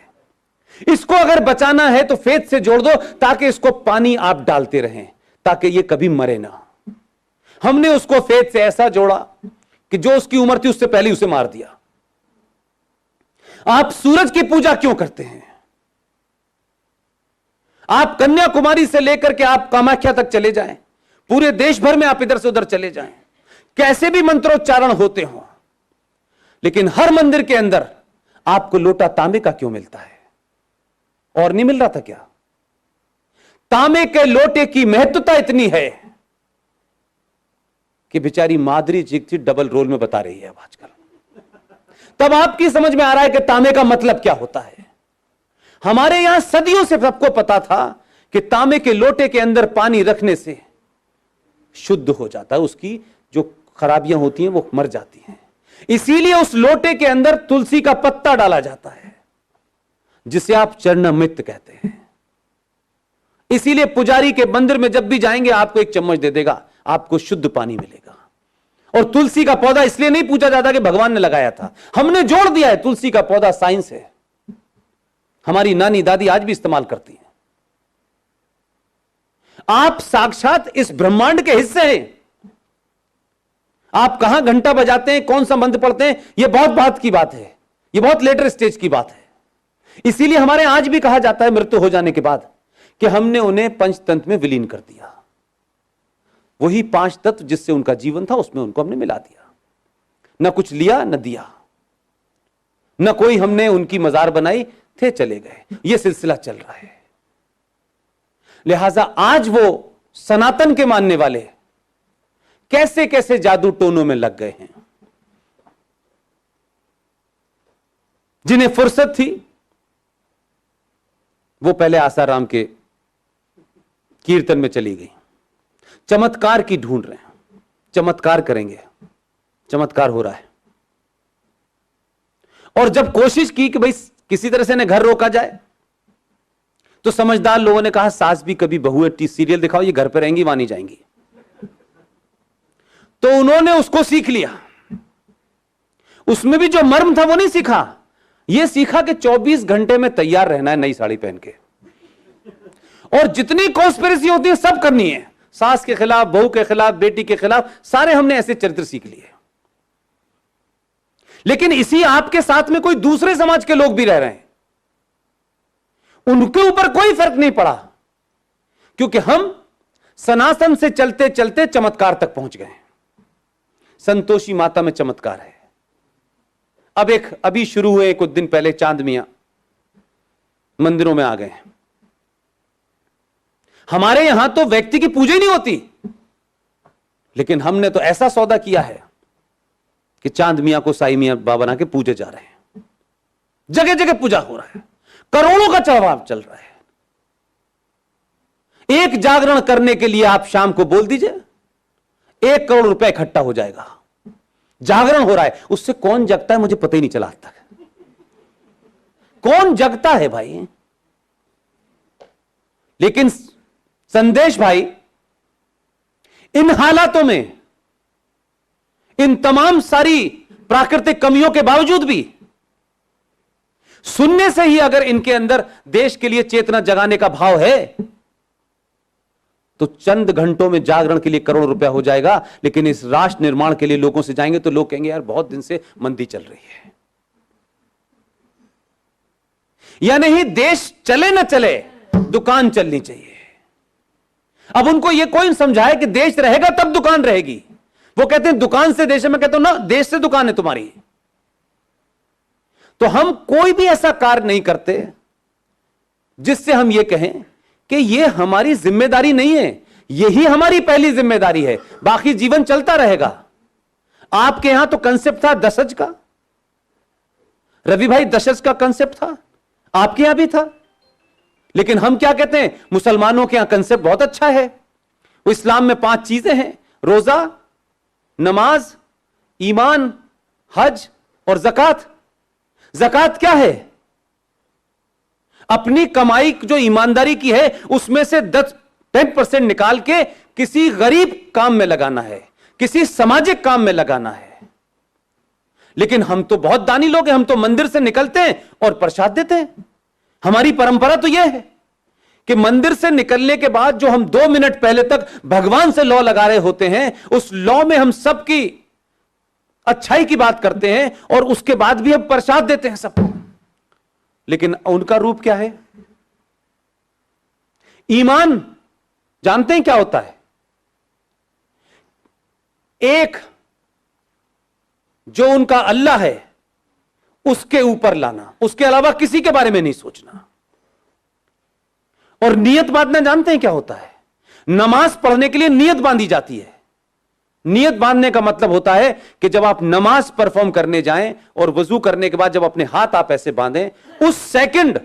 इसको अगर बचाना है तो फेथ से जोड़ दो, ताकि इसको पानी आप डालते रहें, ताकि ये कभी मरे ना। हमने उसको फेथ से ऐसा जोड़ा कि जो उसकी उम्र थी उससे पहले उसे मार दिया। आप सूरज की पूजा क्यों करते हैं? आप कन्याकुमारी से लेकर के आप कामाख्या तक चले जाएं, पूरे देश भर में आप इधर से उधर चले जाएं, कैसे भी मंत्रोच्चारण होते हो, लेकिन हर मंदिर के अंदर आपको लोटा तांबे का क्यों मिलता है? और नहीं मिल रहा था क्या? तांबे के लोटे की महत्वता इतनी है कि बेचारी माधुरी दीक्षित डबल रोल में बता रही है अब आजकल। तब आपकी समझ में आ रहा है कि तांबे का मतलब क्या होता है। हमारे यहां सदियों से सबको पता था कि तांबे के लोटे के अंदर पानी रखने से शुद्ध हो जाता है, उसकी जो खराबियां होती हैं वो मर जाती हैं। इसीलिए उस लोटे के अंदर तुलसी का पत्ता डाला जाता है, जिसे आप चरणामृत कहते हैं। इसीलिए पुजारी के मंदिर में जब भी जाएंगे आपको एक चम्मच दे देगा, आपको शुद्ध पानी मिलेगा। और तुलसी का पौधा इसलिए नहीं पूजा जाता कि भगवान ने लगाया था, हमने जोड़ दिया है। तुलसी का पौधा साइंस है, हमारी नानी दादी आज भी इस्तेमाल करती हैं। आप साक्षात इस ब्रह्मांड के हिस्से हैं। आप कहां घंटा बजाते हैं, कौन सा मंत्र पढ़ते हैं, यह बहुत बात की बात है, यह बहुत लेटर स्टेज की बात है। इसीलिए हमारे आज भी कहा जाता है मृत्यु हो जाने के बाद कि हमने उन्हें पंचतंत्र में विलीन कर दिया। वही 5 तत्व जिससे उनका जीवन था उसमें उनको हमने मिला दिया। न कुछ लिया न दिया, न कोई हमने उनकी मजार बनाई, थे चले गए। यह सिलसिला चल रहा है। लिहाजा आज वो सनातन के मानने वाले कैसे कैसे जादू टोनों में लग गए हैं। जिन्हें फुर्सत थी वो पहले आसाराम के कीर्तन में चली गई, चमत्कार की ढूंढ रहे हैं, चमत्कार करेंगे, चमत्कार हो रहा है। और जब कोशिश की कि भाई किसी तरह से इन्हें घर रोका जाए, तो समझदार लोगों ने कहा सास भी कभी बहू है, सीरियल दिखाओ, ये घर पे रहेंगी वहां नहीं जाएंगी। तो उन्होंने उसको सीख लिया। उसमें भी जो मर्म था वो नहीं सीखा, ये सीखा कि 24 घंटे में तैयार रहना है नई साड़ी पहन के, और जितनी कॉन्स्पिरेसी होती है सब करनी है, सास के खिलाफ, बहू के खिलाफ, बेटी के खिलाफ, सारे हमने ऐसे चरित्र सीख लिए। लेकिन इसी आपके साथ में कोई दूसरे समाज के लोग भी रह रहे हैं, उनके ऊपर कोई फर्क नहीं पड़ा, क्योंकि हम सनातन से चलते चलते चमत्कार तक पहुंच गए। संतोषी माता में चमत्कार है। अब अभी शुरू हुए कुछ दिन पहले चांद मियां मंदिरों में आ गए। हमारे यहां तो व्यक्ति की पूजा ही नहीं होती, लेकिन हमने तो ऐसा सौदा किया है कि चांद मियां को साईं मियां बाबा बना के पूजे जा रहे हैं। जगह जगह पूजा हो रहा है, करोड़ों का चढ़ाव चल रहा है। एक जागरण करने के लिए आप शाम को बोल दीजिए 1 करोड़ रुपए इकट्ठा हो जाएगा। जागरण हो रहा है, उससे कौन जगता है मुझे पता ही नहीं चला आज तक। कौन जगता है भाई? लेकिन संदेश भाई, इन हालातों में, इन तमाम सारी प्राकृतिक कमियों के बावजूद भी, सुनने से ही अगर इनके अंदर देश के लिए चेतना जगाने का भाव है, तो चंद घंटों में जागरण के लिए करोड़ रुपया हो जाएगा। लेकिन इस राष्ट्र निर्माण के लिए लोगों से जाएंगे तो लोग कहेंगे यार बहुत दिन से मंदी चल रही है। या नहीं, देश चले ना चले, दुकान चलनी चाहिए। अब उनको यह कोई समझाए कि देश रहेगा तब दुकान रहेगी। वो कहते हैं दुकान से देश है, मैं कहता हूं ना, देश से दुकान है तुम्हारी। तो हम कोई भी ऐसा कार्य नहीं करते जिससे हम ये कहें कि यह हमारी जिम्मेदारी नहीं है। यही हमारी पहली जिम्मेदारी है, बाकी जीवन चलता रहेगा। आपके यहां तो कंसेप्ट था दशज का, रवि भाई, दशज का कंसेप्ट था, आपके यहां भी था। लेकिन हम क्या कहते हैं, मुसलमानों के यहां कंसेप्ट बहुत अच्छा है। वो इस्लाम में 5 चीजें हैं, रोजा, नमाज, ईमान, हज और ज़कात। ज़कात क्या है? अपनी कमाई जो ईमानदारी की है उसमें से 10% निकाल के किसी गरीब काम में लगाना है, किसी सामाजिक काम में लगाना है। लेकिन हम तो बहुत दानी लोग हैं, हम तो मंदिर से निकलते हैं और प्रसाद देते हैं। हमारी परंपरा तो यह है कि मंदिर से निकलने के बाद जो हम 2 मिनट पहले तक भगवान से लौ लगा रहे होते हैं, उस लौ में हम सबकी अच्छाई की बात करते हैं और उसके बाद भी हम प्रसाद देते हैं सबको। लेकिन उनका रूप क्या है? ईमान, जानते हैं क्या होता है? एक जो उनका अल्लाह है उसके ऊपर लाना, उसके अलावा किसी के बारे में नहीं सोचना। और नियत बांधना जानते हैं क्या होता है? नमाज पढ़ने के लिए नियत बांधी जाती है। नियत बांधने का मतलब होता है कि जब आप नमाज परफॉर्म करने जाएं और वजू करने के बाद जब अपने हाथ आप ऐसे बांधें, उस सेकंड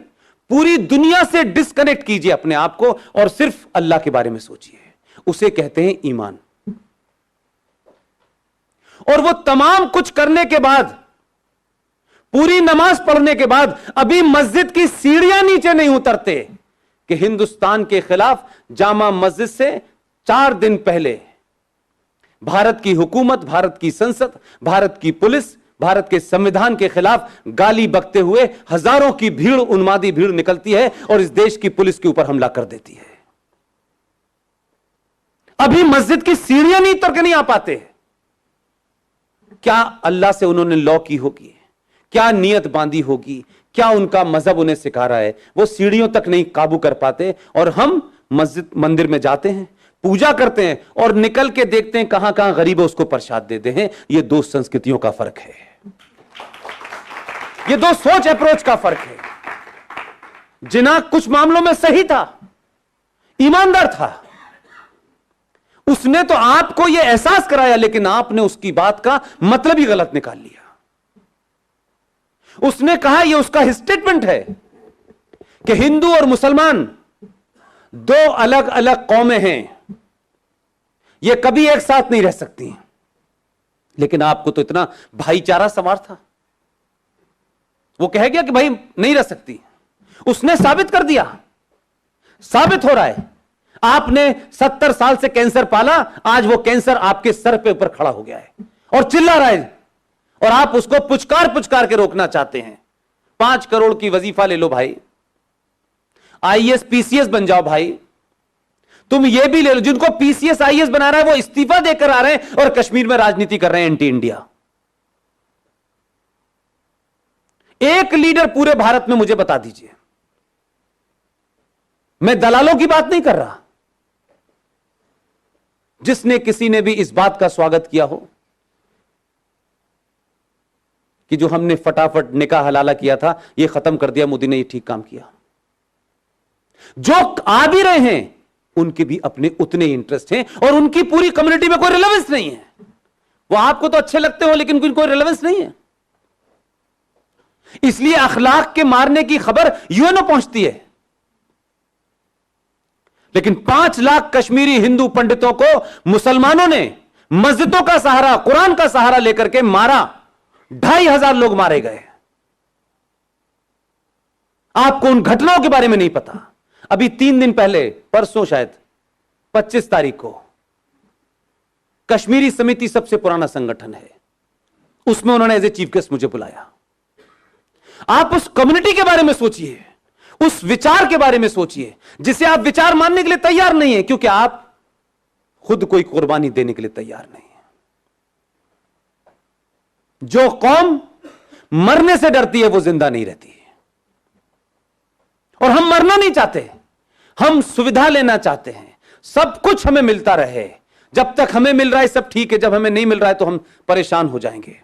पूरी दुनिया से डिस्कनेक्ट कीजिए अपने आप को और सिर्फ अल्लाह के बारे में सोचिए। उसे कहते हैं ईमान। और वो तमाम कुछ करने के बाद, पूरी नमाज पढ़ने के बाद अभी मस्जिद की सीढ़ियां नीचे नहीं उतरते कि हिंदुस्तान के खिलाफ जामा मस्जिद से 4 दिन पहले भारत की हुकूमत, भारत की संसद, भारत की पुलिस, भारत के संविधान के खिलाफ गाली बकते हुए हजारों की भीड़, उन्मादी भीड़ निकलती है और इस देश की पुलिस के ऊपर हमला कर देती है। अभी मस्जिद की सीढ़ियां नहीं उतर के नहीं आ पाते। क्या अल्लाह से उन्होंने लॉ की होगी? क्या नियत बांधी होगी? क्या उनका मजहब उन्हें सिखा रहा है? वो सीढ़ियों तक नहीं काबू कर पाते और हम मस्जिद मंदिर में जाते हैं, पूजा करते हैं और निकल के देखते हैं कहां कहां गरीब है उसको प्रसाद देते हैं। ये 2 संस्कृतियों का फर्क है, ये 2 सोच अप्रोच का फर्क है। जिन्ना कुछ मामलों में सही था, ईमानदार था, उसने तो आपको यह एहसास कराया, लेकिन आपने उसकी बात का मतलब ही गलत निकाल लिया। उसने कहा यह उसका स्टेटमेंट है कि हिंदू और मुसलमान 2 अलग अलग कौमें हैं, ये कभी एक साथ नहीं रह सकती। लेकिन आपको तो इतना भाईचारा सवार था, वो कह गया कि भाई नहीं रह सकती। उसने साबित कर दिया, साबित हो रहा है। आपने 70 साल से कैंसर पाला, आज वो कैंसर आपके सर पे ऊपर खड़ा हो गया है और चिल्ला रहा है और आप उसको पुचकार पुचकार के रोकना चाहते हैं। 5 करोड़ की वजीफा ले लो भाई, आईएएस पीसीएस बन जाओ भाई। तुम ये भी ले लो, जिनको पीसीएस आईएएस बना रहा है वो इस्तीफा देकर आ रहे हैं और कश्मीर में राजनीति कर रहे हैं एंटी इंडिया। एक लीडर पूरे भारत में मुझे बता दीजिए, मैं दलालों की बात नहीं कर रहा, जिसने किसी ने भी इस बात का स्वागत किया हो कि जो हमने फटाफट निकाह हलाला किया था यह खत्म कर दिया, मोदी ने यह ठीक काम किया। जो आ भी रहे हैं उनके भी अपने उतने इंटरेस्ट हैं और उनकी पूरी कम्युनिटी में कोई रिलेवेंस नहीं है। वो आपको तो अच्छे लगते हो लेकिन कोई रिलेवेंस नहीं है। इसलिए अखलाक के मारने की खबर यूएनओ पहुंचती है, लेकिन 5 लाख कश्मीरी हिंदू पंडितों को मुसलमानों ने मस्जिदों का सहारा, कुरान का सहारा लेकर के मारा। 2,500 लोग मारे गए। आपको उन घटनाओं के बारे में नहीं पता। अभी 3 दिन पहले, परसों शायद 25 तारीख को, कश्मीरी समिति सबसे पुराना संगठन है, उसमें उन्होंने एज ए चीफ गेस्ट मुझे बुलाया। आप उस कम्युनिटी के बारे में सोचिए, उस विचार के बारे में सोचिए जिसे आप विचार मानने के लिए तैयार नहीं है, क्योंकि आप खुद कोई कुर्बानी देने के लिए तैयार नहीं है। जो कौम मरने से डरती है वो जिंदा नहीं रहती है। और हम मरना नहीं चाहते, हम सुविधा लेना चाहते हैं, सब कुछ हमें मिलता रहे। जब तक हमें मिल रहा है सब ठीक है, जब हमें नहीं मिल रहा है तो हम परेशान हो जाएंगे।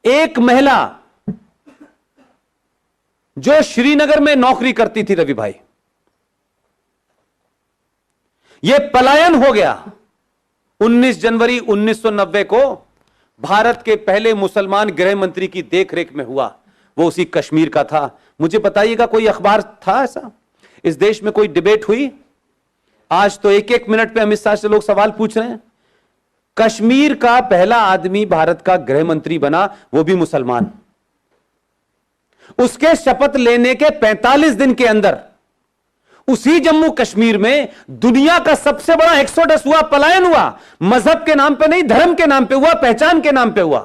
एक महिला जो श्रीनगर में नौकरी करती थी, रवि भाई, यह पलायन हो गया। 19 जनवरी 1990 को भारत के पहले मुसलमान गृह मंत्री की देखरेख में हुआ, वो उसी कश्मीर का था। मुझे बताइएगा कोई अखबार था ऐसा? इस देश में कोई डिबेट हुई? आज तो 1-1 मिनट पे अमित शाह से लोग सवाल पूछ रहे हैं। कश्मीर का पहला आदमी भारत का गृह मंत्री बना, वो भी मुसलमान। उसके शपथ लेने के 45 दिन के अंदर उसी जम्मू कश्मीर में दुनिया का सबसे बड़ा एक्सोडस हुआ, पलायन हुआ। मजहब के नाम पे नहीं, धर्म के नाम पे हुआ, पहचान के नाम पे हुआ।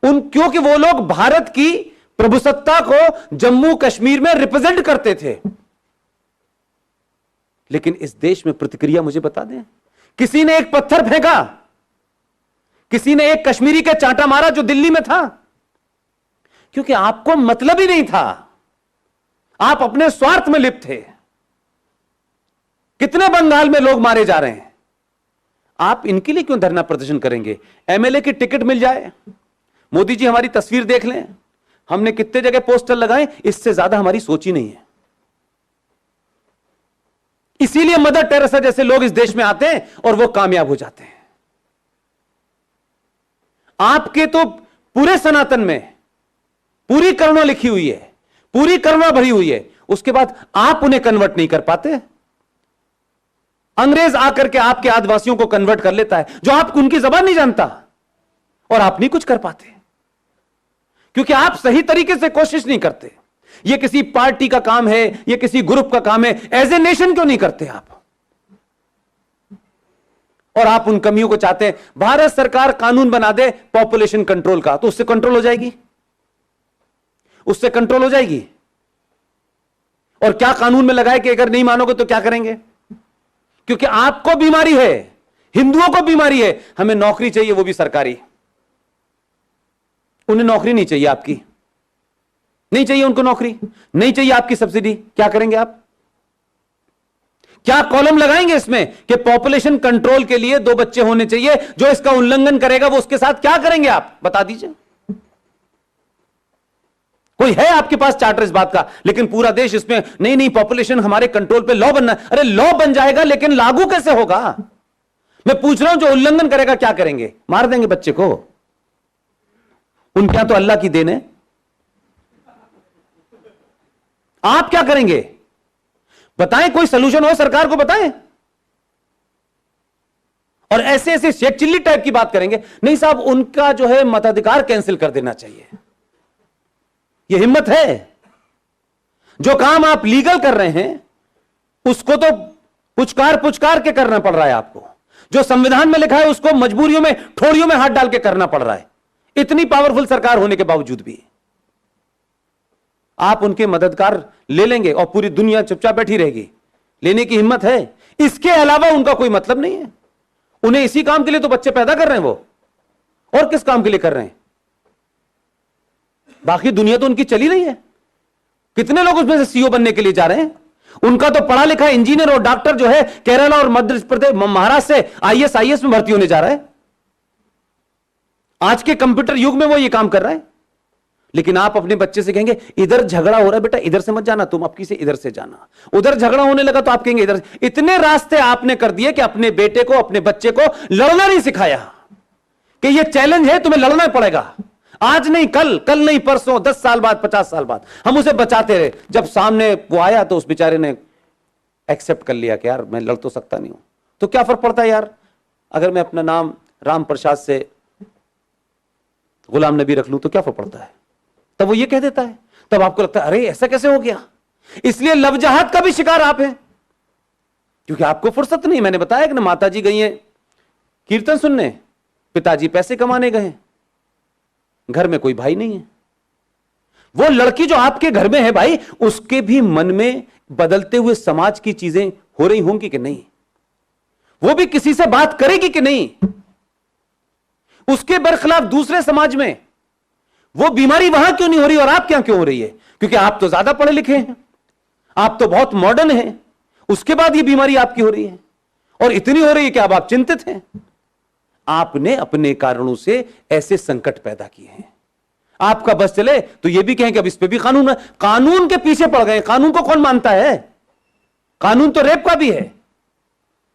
क्योंकि वो लोग भारत की प्रभुसत्ता को जम्मू कश्मीर में रिप्रेजेंट करते थे। लेकिन इस देश में प्रतिक्रिया मुझे बता दें, किसी ने एक पत्थर फेंका, किसी ने एक कश्मीरी का चांटा मारा जो दिल्ली में था, क्योंकि आपको मतलब ही नहीं था, आप अपने स्वार्थ में लिप्त थे। कितने बंगाल में लोग मारे जा रहे हैं, आप इनके लिए क्यों धरना प्रदर्शन करेंगे? एमएलए की टिकट मिल जाए, मोदी जी हमारी तस्वीर देख लें, हमने कितने जगह पोस्टर लगाए, इससे ज्यादा हमारी सोच ही नहीं है। इसीलिए मदर टेरेसा जैसे लोग इस देश में आते हैं और वो कामयाब हो जाते हैं। आपके तो पूरे सनातन में पूरी करुणा लिखी हुई है, पूरी करुणा भरी हुई है, उसके बाद आप उन्हें कन्वर्ट नहीं कर पाते। अंग्रेज आकर के आपके आदिवासियों को कन्वर्ट कर लेता है, जो आप उनकी जबान नहीं जानता, और आप नहीं कुछ कर पाते क्योंकि आप सही तरीके से कोशिश नहीं करते। यह किसी पार्टी का काम है, यह किसी ग्रुप का काम है, एज ए नेशन क्यों नहीं करते आप? और आप उन कमियों को चाहते हैं। भारत सरकार कानून बना दे पॉपुलेशन कंट्रोल का, तो उससे कंट्रोल हो जाएगी, उससे कंट्रोल हो जाएगी। और क्या कानून में लगाए कि अगर नहीं मानोगे तो क्या करेंगे? क्योंकि आपको बीमारी है, हिंदुओं को बीमारी है, हमें नौकरी चाहिए, वो भी सरकारी। उन्हें नौकरी नहीं चाहिए, आपकी नहीं चाहिए, उनको नौकरी नहीं चाहिए, आपकी सब्सिडी। क्या करेंगे आप? क्या कॉलम लगाएंगे इसमें कि पॉपुलेशन कंट्रोल के लिए 2 बच्चे होने चाहिए, जो इसका उल्लंघन करेगा वो उसके साथ क्या करेंगे आप? बता दीजिए। कोई है आपके पास चार्टर इस बात का? लेकिन पूरा देश इसमें नहीं नहीं, पॉपुलेशन हमारे कंट्रोल पे लॉ बनना। अरे लॉ बन जाएगा, लेकिन लागू कैसे होगा? मैं पूछ रहा हूं, जो उल्लंघन करेगा क्या करेंगे? मार देंगे बच्चे को। उनके यहां तो अल्लाह की देन है। आप क्या करेंगे? बताएं, कोई सलूशन हो सरकार को बताएं। और ऐसे ऐसे शेख चिल्ली टाइप की बात करेंगे, नहीं साहब उनका जो है मताधिकार कैंसिल कर देना चाहिए। यह हिम्मत है? जो काम आप लीगल कर रहे हैं उसको तो पुचकार पुचकार के करना पड़ रहा है आपको। जो संविधान में लिखा है उसको मजबूरियों में, ठोड़ियों में हाथ डाल के करना पड़ रहा है, इतनी पावरफुल सरकार होने के बावजूद भी। आप उनके मददगार ले लेंगे और पूरी दुनिया चुपचाप बैठी रहेगी। लेने की हिम्मत है? इसके अलावा उनका कोई मतलब नहीं है। उन्हें इसी काम के लिए तो बच्चे पैदा कर रहे हैं वो, और किस काम के लिए कर रहे हैं? बाकी दुनिया तो उनकी चली रही है। कितने लोग उसमें से सीईओ बनने के लिए जा रहे हैं? उनका तो पढ़ा लिखा इंजीनियर और डॉक्टर जो है केरला और मध्य प्रदेश, महाराष्ट्र से आईएएस में भर्ती होने जा रहा है। आज के कंप्यूटर युग में वो ये काम कर रहा है। लेकिन आप अपने बच्चे से कहेंगे इधर झगड़ा हो रहा है बेटा, इधर से मत जाना, तुम अपकी से इधर से जाना। उधर झगड़ा होने लगा तो आप कहेंगे इधर से। इतने रास्ते आपने कर दिए कि अपने बेटे को, अपने बच्चे को लड़ना नहीं सिखाया कि ये चैलेंज है, तुम्हें लड़ना पड़ेगा। आज नहीं कल, कल नहीं परसों, 10 साल बाद, 50 साल बाद हम उसे बचाते रहे। जब सामने वो आया तो उस बेचारे ने एक्सेप्ट कर लिया कि यार मैं लड़ तो सकता नहीं हूं। तो क्या फर्क पड़ता है यार, अगर मैं अपना नाम राम प्रसाद से गुलाम नबी रख लूं तो क्या फर्क पड़ता है? तब वो ये कह देता है, तब आपको लगता है अरे ऐसा कैसे हो गया। इसलिए लवजहाद का भी शिकार आप हैं, क्योंकि आपको फुर्सत नहीं। मैंने बताया कि ना, माता जी गई हैं कीर्तन सुनने, पिताजी पैसे कमाने गए, घर में कोई भाई नहीं है। वो लड़की जो आपके घर में है भाई, उसके भी मन में बदलते हुए समाज की चीजें हो रही होंगी कि नहीं? वो भी किसी से बात करेगी कि नहीं? उसके बरखिलाफ दूसरे समाज में वो बीमारी वहां क्यों नहीं हो रही और आप क्या क्यों हो रही है? क्योंकि आप तो ज्यादा पढ़े लिखे हैं, आप तो बहुत मॉडर्न हैं, उसके बाद ये बीमारी आपकी हो रही है, और इतनी हो रही है कि अब आप चिंतित हैं। आपने अपने कारणों से ऐसे संकट पैदा किए हैं। आपका बस चले तो ये भी कहें कि अब इस पे भी कानून है। कानून के पीछे पड़ गए। कानून को कौन मानता है? कानून तो रेप का भी है,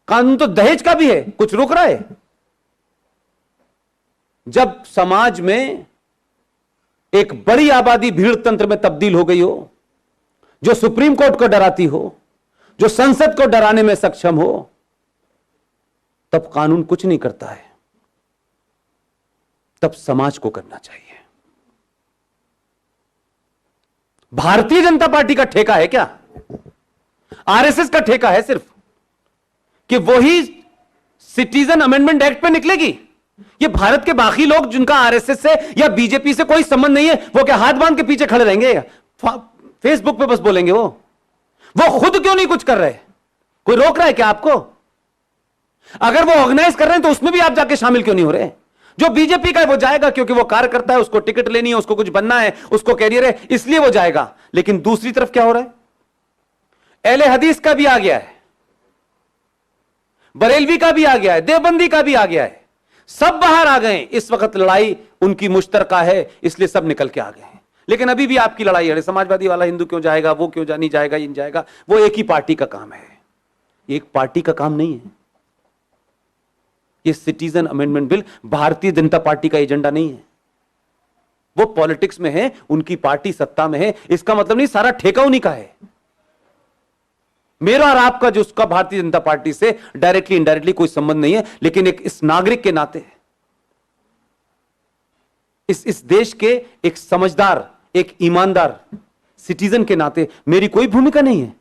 कानून तो दहेज का भी है। कुछ रुक रहा है? जब समाज में एक बड़ी आबादी भीड़ तंत्र में तब्दील हो गई हो, जो सुप्रीम कोर्ट को डराती हो, जो संसद को डराने में सक्षम हो, तब कानून कुछ नहीं करता है, तब समाज को करना चाहिए। भारतीय जनता पार्टी का ठेका है क्या? आरएसएस का ठेका है सिर्फ कि वही सिटीजन अमेंडमेंट एक्ट पे निकलेगी? ये भारत के बाकी लोग जिनका आरएसएस से या बीजेपी से कोई संबंध नहीं है, वो क्या हाथ बांध के पीछे खड़े रहेंगे? फेसबुक पे बस बोलेंगे वो खुद क्यों नहीं कुछ कर रहे? कोई रोक रहा है क्या आपको? अगर वो ऑर्गेनाइज कर रहे हैं तो उसमें भी आप जाके शामिल क्यों नहीं हो रहे? जो बीजेपी का है वो जाएगा क्योंकि वो कार्य करता है, उसको टिकट लेनी है, उसको कुछ बनना है, उसको कैरियर है, इसलिए वो जाएगा। लेकिन दूसरी तरफ क्या हो रहा है? अहले हदीस का भी आ गया है, बरेलवी का भी आ गया है, देवबंदी का भी आ गया है, सब बाहर आ गए। इस वक्त लड़ाई उनकी मुश्तरका है, इसलिए सब निकल के आ गए हैं। लेकिन अभी भी आपकी लड़ाई है, समाजवादी वाला हिंदू क्यों जाएगा, वो क्यों नहीं जाएगा, ये नहीं जाएगा। वो एक ही पार्टी का काम है, एक पार्टी का काम नहीं है। ये citizen amendment bill Bharatiya Janata party का एजेंडा नहीं है। वो पॉलिटिक्स में है, उनकी पार्टी सत्ता में है, इसका मतलब नहीं सारा ठेका उन्हीं का है। मेरा और आपका जो उसका भारतीय जनता पार्टी से डायरेक्टली इनडायरेक्टली कोई संबंध नहीं है, लेकिन एक इस नागरिक के नाते, इस देश के एक समझदार, एक ईमानदार सिटीजन के नाते मेरी कोई भूमिका नहीं है।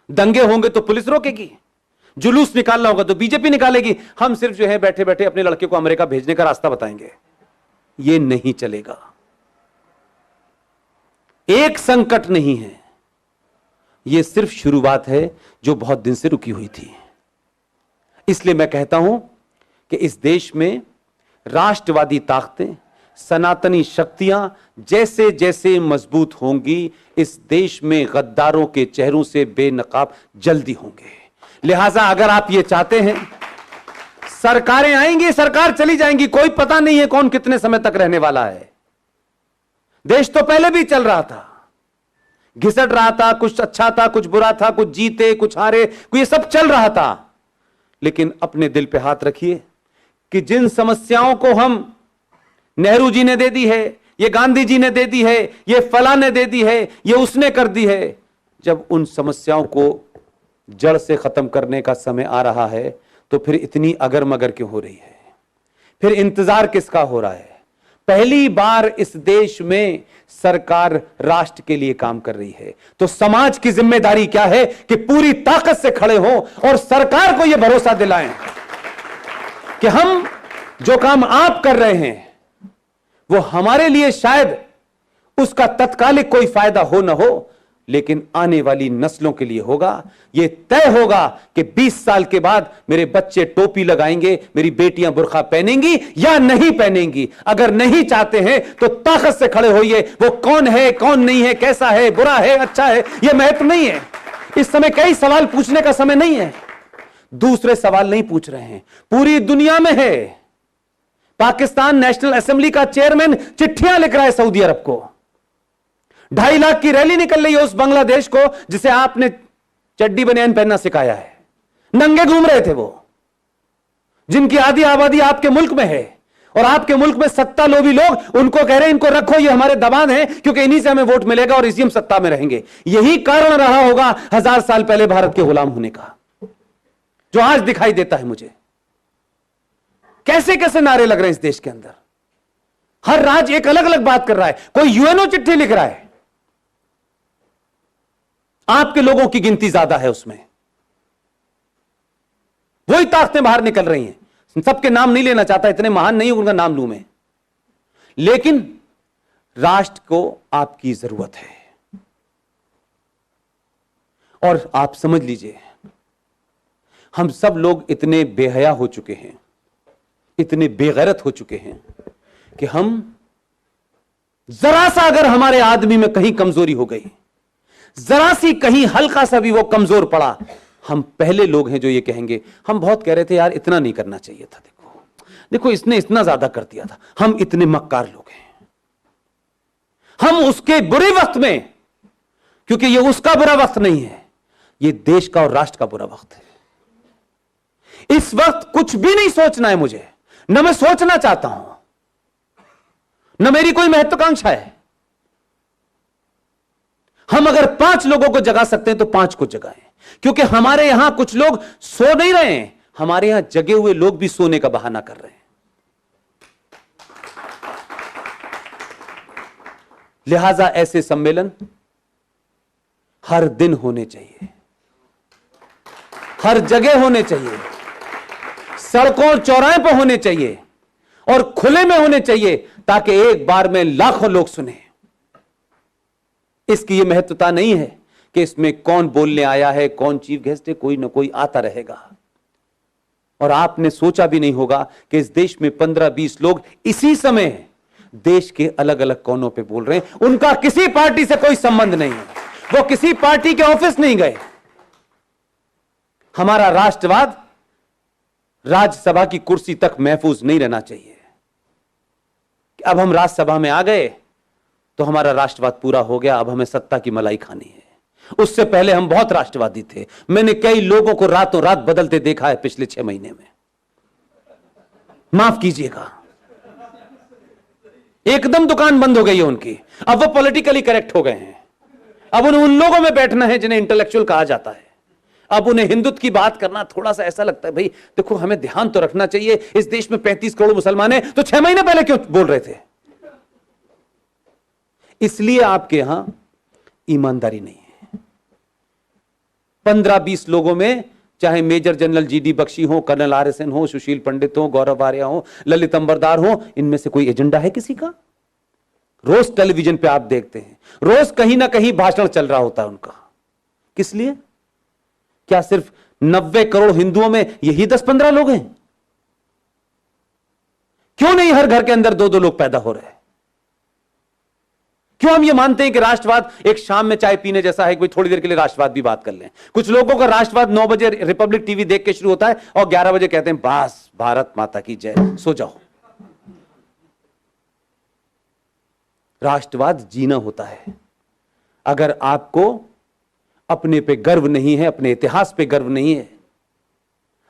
दंगे होंगे तो पुलिस रोकेगी, जुलूस निकालना होगा तो बीजेपी निकालेगी। हम सिर्फ जो है बैठे बैठे अपने लड़के को अमेरिका भेजने का रास्ता बताएंगे, ये नहीं चलेगा। एक संकट नहीं है, ये सिर्फ शुरुआत है जो बहुत दिन से रुकी हुई थी। इसलिए मैं कहता हूं कि इस देश में राष्ट्रवादी ताकतें, सनातनी शक्तियां जैसे जैसे मजबूत होंगी, इस देश में गद्दारों के चेहरों से बेनकाब जल्दी होंगे। लिहाजा अगर आप ये चाहते हैं, सरकारें आएंगी, सरकार चली जाएंगी, कोई पता नहीं है कौन कितने समय तक रहने वाला है। देश तो पहले भी चल रहा था, घिसट रहा था, कुछ अच्छा था, कुछ बुरा था, कुछ जीते, कुछ हारे, ये सब चल रहा था। लेकिन अपने दिल पे हाथ रखिए कि जिन समस्याओं को हम, नेहरू जी ने दे दी है, ये गांधी जी ने दे दी है, ये फलां ने दे दी है, ये उसने कर दी है, जब उन समस्याओं को जड़ से खत्म करने का समय आ रहा है तो फिर इतनी अगर मगर क्यों हो रही है, फिर इंतजार किसका हो रहा है। पहली बार इस देश में सरकार राष्ट्र के लिए काम कर रही है, तो समाज की जिम्मेदारी क्या है कि पूरी ताकत से खड़े हो और सरकार को यह भरोसा दिलाएं कि हम जो काम आप कर रहे हैं वो हमारे लिए शायद उसका तत्कालिक कोई फायदा हो ना हो, लेकिन आने वाली नस्लों के लिए होगा। यह तय होगा कि 20 साल के बाद मेरे बच्चे टोपी लगाएंगे, मेरी बेटियां बुर्का पहनेंगी या नहीं पहनेंगी। अगर नहीं चाहते हैं तो ताकत से खड़े होइए। वो कौन है, कौन नहीं है, कैसा है, बुरा है, अच्छा है, यह महत्व नहीं है। इस समय कई सवाल पूछने का समय नहीं है, दूसरे सवाल नहीं पूछ रहे हैं। पूरी दुनिया में है, पाकिस्तान नेशनल असेंबली का चेयरमैन चिट्ठियां लिख रहा है सऊदी अरब को। 2.5 लाख की रैली निकल रही है उस बांग्लादेश को जिसे आपने चड्डी बनियान पहनना सिखाया है। नंगे घूम रहे थे वो, जिनकी आधी आबादी आपके मुल्क में है, और आपके मुल्क में सत्ता लोभी लोग उनको कह रहे हैं इनको रखो, ये हमारे दबान है, क्योंकि इन्हीं से हमें वोट मिलेगा और इसी हम सत्ता में रहेंगे। यही कारण रहा होगा 1000 साल पहले भारत के गुलाम होने का, जो आज दिखाई देता है मुझे। कैसे कैसे नारे लग रहे हैं इस देश के अंदर, हर राज्य एक अलग अलग बात कर रहा है। कोई यूएनओ चिट्ठी लिख रहा है, आपके लोगों की गिनती ज्यादा है उसमें, वही ताकतें बाहर निकल रही हैं। सबके नाम नहीं लेना चाहता, इतने महान नहीं उनका नाम लूं मैं, लेकिन राष्ट्र को आपकी जरूरत है। और आप समझ लीजिए, हम सब लोग इतने बेहया हो चुके हैं, इतने बेगैरत हो चुके हैं कि हम जरा सा अगर हमारे आदमी में कहीं कमजोरी हो गई, जरा सी कहीं हल्का सा भी वो कमजोर पड़ा, हम पहले लोग हैं जो ये कहेंगे। हम बहुत कह रहे थे यार इतना नहीं करना चाहिए था, देखो देखो इसने इतना ज्यादा कर दिया था, हम इतने मक्कार लोग हैं। हम उसके बुरे वक्त में, क्योंकि ये उसका बुरा वक्त नहीं है, ये देश का और राष्ट्र का बुरा वक्त है। इस वक्त कुछ भी नहीं सोचना है मुझे, न मैं सोचना चाहता हूं, न मेरी कोई महत्वाकांक्षा है। हम अगर 5 लोगों को जगा सकते हैं तो 5 को जगाएं, क्योंकि हमारे यहां कुछ लोग सो नहीं रहे हैं, हमारे यहां जगे हुए लोग भी सोने का बहाना कर रहे हैं। लिहाजा ऐसे सम्मेलन हर दिन होने चाहिए, हर जगह होने चाहिए, सड़कों चौराहे पर होने चाहिए और खुले में होने चाहिए, ताकि एक बार में लाखों लोग सुने। इसकी यह महत्वता नहीं है कि इसमें कौन बोलने आया है, कौन चीफ गेस्ट है, कोई ना कोई आता रहेगा। और आपने सोचा भी नहीं होगा कि इस देश में 15-20 लोग इसी समय देश के अलग अलग कोनों पे बोल रहे हैं। उनका किसी पार्टी से कोई संबंध नहीं है, वो किसी पार्टी के ऑफिस नहीं गए। हमारा राष्ट्रवाद राज्यसभा की कुर्सी तक महफूज नहीं रहना चाहिए। अब हम राज्यसभा में आ गए तो हमारा राष्ट्रवाद पूरा हो गया, अब हमें सत्ता की मलाई खानी है। उससे पहले हम बहुत राष्ट्रवादी थे। मैंने कई लोगों को रातों रात बदलते देखा है पिछले 6 महीने में, माफ कीजिएगा। एकदम दुकान बंद हो गई है उनकी, अब वो पॉलिटिकली करेक्ट हो गए हैं। अब उन लोगों में बैठना है जिन्हें इंटेलेक्चुअल कहा जाता है। अब उन्हें हिंदुत्व की बात करना थोड़ा सा ऐसा लगता है, भाई देखो हमें ध्यान तो रखना चाहिए, इस देश में 35 करोड़ मुसलमान हैं, तो 6 महीने पहले क्यों बोल रहे थे? इसलिए आपके यहां ईमानदारी नहीं है। 15-20 लोगों में, चाहे मेजर जनरल जीडी बख्शी हो, कर्नल RSN हो, सुशील पंडित हो, गौरव आर्या हो, ललित अंबरदार हो, इनमें से कोई एजेंडा है किसी का? रोज टेलीविजन पे आप देखते हैं, रोज कहीं ना कहीं भाषण चल रहा होता है उनका। किस लिए? क्या सिर्फ 90 करोड़ हिंदुओं में यही 10-15 लोग हैं? क्यों नहीं हर घर के अंदर 2-2 लोग पैदा हो रहे हैं? क्यों हम ये मानते हैं कि राष्ट्रवाद एक शाम में चाय पीने जैसा है, कोई थोड़ी देर के लिए राष्ट्रवाद भी बात कर लें? कुछ लोगों का राष्ट्रवाद 9 बजे रिपब्लिक टीवी देख के शुरू होता है और 11 बजे कहते हैं बस भारत माता की जय, सो जाओ। राष्ट्रवाद जीना होता है। अगर आपको अपने पे गर्व नहीं है, अपने इतिहास पे गर्व नहीं है,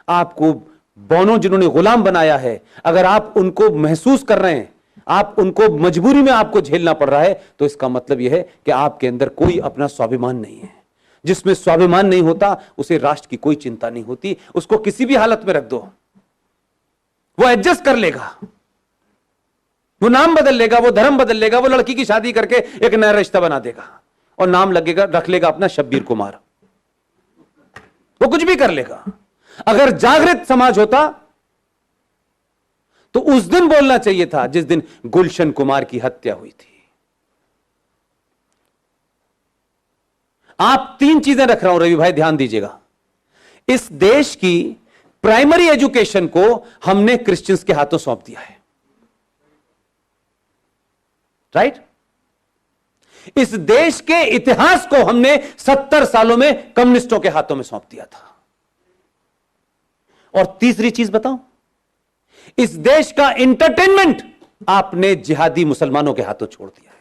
आपको बौनों जिन्होंने गुलाम बनाया है, अगर आप उनको महसूस कर रहे हैं, आप उनको मजबूरी में आपको झेलना पड़ रहा है, तो इसका मतलब यह है कि आपके अंदर कोई अपना स्वाभिमान नहीं है। जिसमें स्वाभिमान नहीं होता उसे राष्ट्र की कोई चिंता नहीं होती। उसको किसी भी हालत में रख दो, वो एडजस्ट कर लेगा, वो नाम बदल लेगा, वो धर्म बदल लेगा, वो लड़की की शादी करके एक नया रिश्ता बना देगा और नाम लगेगा, रख लेगा अपना शब्बीर कुमार। वो कुछ भी कर लेगा। अगर जागृत समाज होता तो उस दिन बोलना चाहिए था जिस दिन गुलशन कुमार की हत्या हुई थी। आप 3 चीजें रख रहा हूं रवि भाई, ध्यान दीजिएगा। इस देश की प्राइमरी एजुकेशन को हमने क्रिश्चियंस के हाथों सौंप दिया है, राइट? इस देश के इतिहास को हमने 70 सालों में कम्युनिस्टों के हाथों में सौंप दिया था। और तीसरी चीज बताऊं, इस देश का एंटरटेनमेंट आपने जिहादी मुसलमानों के हाथों छोड़ दिया है।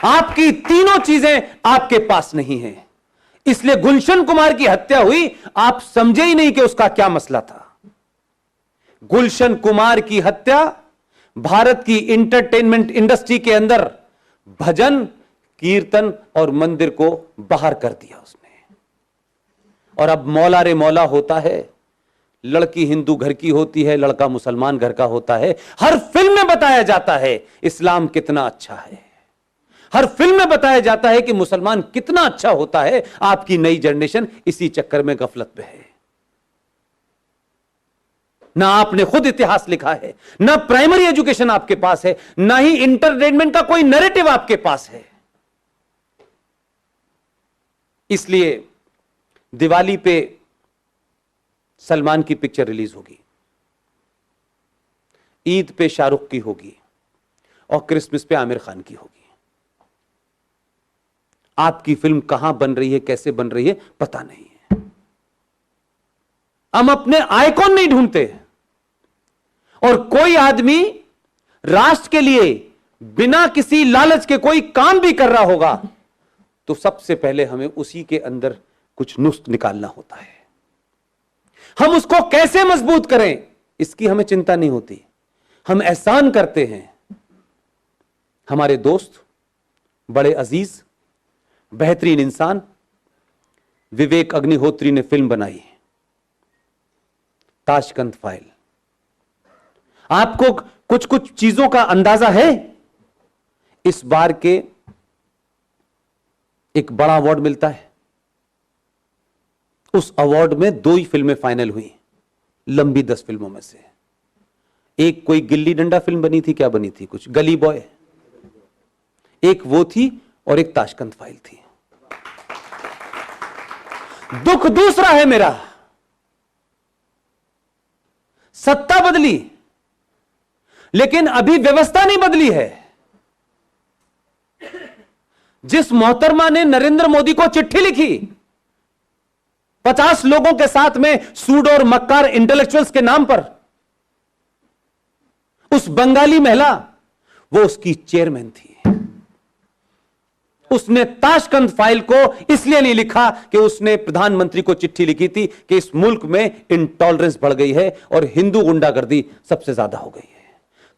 आपकी तीनों चीजें आपके पास नहीं है, इसलिए गुलशन कुमार की हत्या हुई, आप समझे ही नहीं कि उसका क्या मसला था। गुलशन कुमार की हत्या भारत की एंटरटेनमेंट इंडस्ट्री के अंदर भजन, कीर्तन और मंदिर को बाहर कर दिया उसने। और अब मौला रे मौला होता है, लड़की हिंदू घर की होती है, लड़का मुसलमान घर का होता है। हर फिल्म में बताया जाता है इस्लाम कितना अच्छा है, हर फिल्म में बताया जाता है कि मुसलमान कितना अच्छा होता है। आपकी नई जनरेशन इसी चक्कर में गफलत में है। ना आपने खुद इतिहास लिखा है, ना प्राइमरी एजुकेशन आपके पास है, ना ही इंटरटेनमेंट का कोई नैरेटिव आपके पास है। इसलिए दिवाली पे सलमान की पिक्चर रिलीज होगी, ईद पे शाहरुख की होगी और क्रिसमस पे आमिर खान की होगी। आपकी फिल्म कहां बन रही है, कैसे बन रही है, पता नहीं है। हम अपने आइकॉन नहीं ढूंढते। और कोई आदमी राष्ट्र के लिए बिना किसी लालच के कोई काम भी कर रहा होगा तो सबसे पहले हमें उसी के अंदर कुछ नुस्ख निकालना होता है। हम उसको कैसे मजबूत करें इसकी हमें चिंता नहीं होती। हम एहसान करते हैं। हमारे दोस्त, बड़े अजीज, बेहतरीन इंसान विवेक अग्निहोत्री ने फिल्म बनाई ताशकंद फाइल। आपको कुछ कुछ चीजों का अंदाजा है? इस बार के एक बड़ा अवार्ड मिलता है, उस अवार्ड में 2 ही फिल्में फाइनल हुई लंबी 10 फिल्मों में से। एक कोई गिल्ली डंडा फिल्म बनी थी, क्या बनी थी, कुछ गली बॉय, एक वो थी और एक ताशकंद फाइल थी। दुख दूसरा है मेरा, सत्ता बदली लेकिन अभी व्यवस्था नहीं बदली है। जिस मोहतरमा ने नरेंद्र मोदी को चिट्ठी लिखी 50 लोगों के साथ में सूडो और मक्कार इंटेलेक्चुअल्स के नाम पर उस बंगाली महिला, वो उसकी चेयरमैन थी। उसने ताशकंद फाइल को इसलिए नहीं लिखा कि उसने प्रधानमंत्री को चिट्ठी लिखी थी कि इस मुल्क में इंटॉलरेंस बढ़ गई है और हिंदू गुंडागर्दी सबसे ज्यादा हो गई है।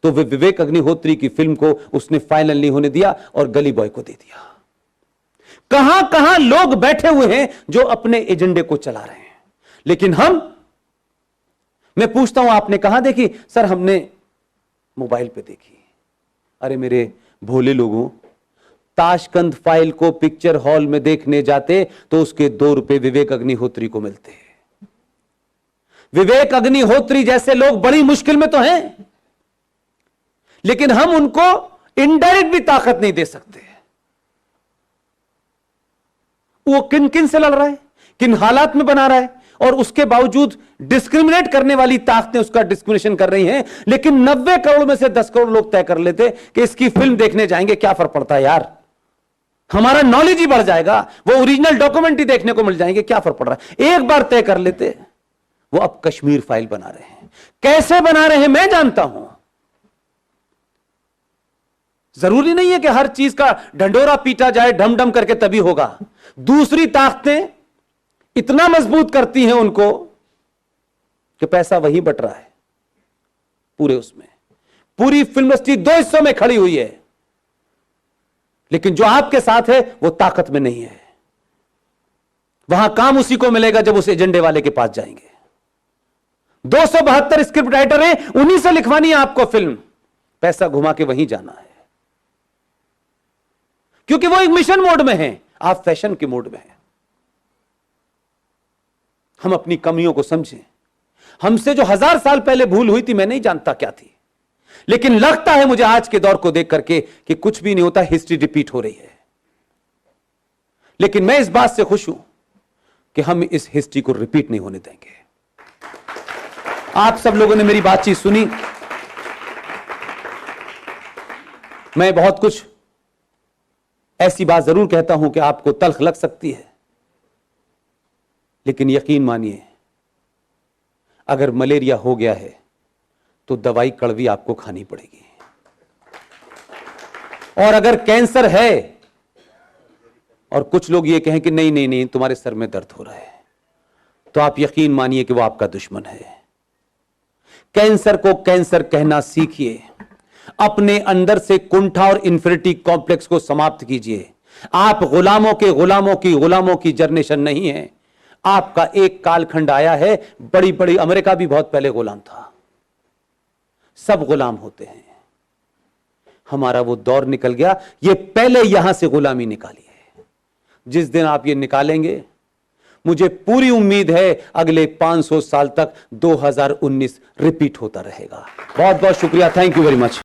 तो विवेक अग्निहोत्री की फिल्म को उसने फाइनल नहीं होने दिया और गली बॉय को दे दिया। कहां कहां लोग बैठे हुए हैं जो अपने एजेंडे को चला रहे हैं, लेकिन मैं पूछता हूं आपने कहां देखी? सर हमने मोबाइल पे देखी। अरे मेरे भोले लोगों, ताशकंद फाइल को पिक्चर हॉल में देखने जाते तो उसके 2 रुपए विवेक अग्निहोत्री को मिलते हैं। विवेक अग्निहोत्री जैसे लोग बड़ी मुश्किल में तो हैं, लेकिन हम उनको इनडायरेक्ट भी ताकत नहीं दे सकते। वो किन किन से लड़ रहा है, किन हालात में बना रहा है, और उसके बावजूद डिस्क्रिमिनेट करने वाली ताकतें उसका डिस्क्रिमिनेशन कर रही हैं। लेकिन 90 करोड़ में से 10 करोड़ लोग तय कर लेते कि इसकी फिल्म देखने जाएंगे, क्या फर्क पड़ता है यार, हमारा नॉलेज ही बढ़ जाएगा, वो ओरिजिनल डॉक्यूमेंट ही देखने को मिल जाएंगे, क्या फर्क पड़ रहा है। एक बार तय कर लेते। वो अब कश्मीर फाइल बना रहे हैं। कैसे बना रहे हैं मैं जानता हूं। जरूरी नहीं है कि हर चीज का ढंडोरा पीटा जाए ढम ढम करके तभी होगा। दूसरी ताकतें इतना मजबूत करती हैं उनको कि पैसा वहीं बट रहा है पूरे उसमें। पूरी फिल्म इंडस्ट्री 2 हिस्सों में खड़ी हुई है, लेकिन जो आपके साथ है वो ताकत में नहीं है। वहां काम उसी को मिलेगा जब उस एजेंडे वाले के पास जाएंगे। 272 स्क्रिप्ट राइटर हैं, उन्हीं से लिखवानी है आपको फिल्म। पैसा घुमा के वहीं जाना है, क्योंकि वो एक मिशन मोड में है, आप फैशन के मोड में हैं। हम अपनी कमियों को समझें। हमसे जो 1000 साल पहले भूल हुई थी मैं नहीं जानता क्या थी, लेकिन लगता है मुझे आज के दौर को देख करके कि कुछ भी नहीं होता, हिस्ट्री रिपीट हो रही है। लेकिन मैं इस बात से खुश हूं कि हम इस हिस्ट्री को रिपीट नहीं होने देंगे। आप सब लोगों ने मेरी बातचीत सुनी। मैं बहुत कुछ ऐसी बात जरूर कहता हूं कि आपको तल्ख लग सकती है, लेकिन यकीन मानिए अगर मलेरिया हो गया है तो दवाई कड़वी आपको खानी पड़ेगी, और अगर कैंसर है और कुछ लोग ये कहें कि नहीं नहीं नहीं तुम्हारे सर में दर्द हो रहा है, तो आप यकीन मानिए कि वो आपका दुश्मन है। कैंसर को कैंसर कहना सीखिए। अपने अंदर से कुंठा और इंफिनिटी कॉम्प्लेक्स को समाप्त कीजिए। आप गुलामों की गुलामों की जनरेशन नहीं है। आपका एक कालखंड आया है, बड़ी बड़ी अमेरिका भी बहुत पहले गुलाम था, सब गुलाम होते हैं। हमारा वो दौर निकल गया, ये पहले यहां से गुलामी निकाली है। जिस दिन आप ये निकालेंगे, मुझे पूरी उम्मीद है अगले 500 साल तक 2019 रिपीट होता रहेगा। बहुत बहुत शुक्रिया, थैंक यू वेरी मच।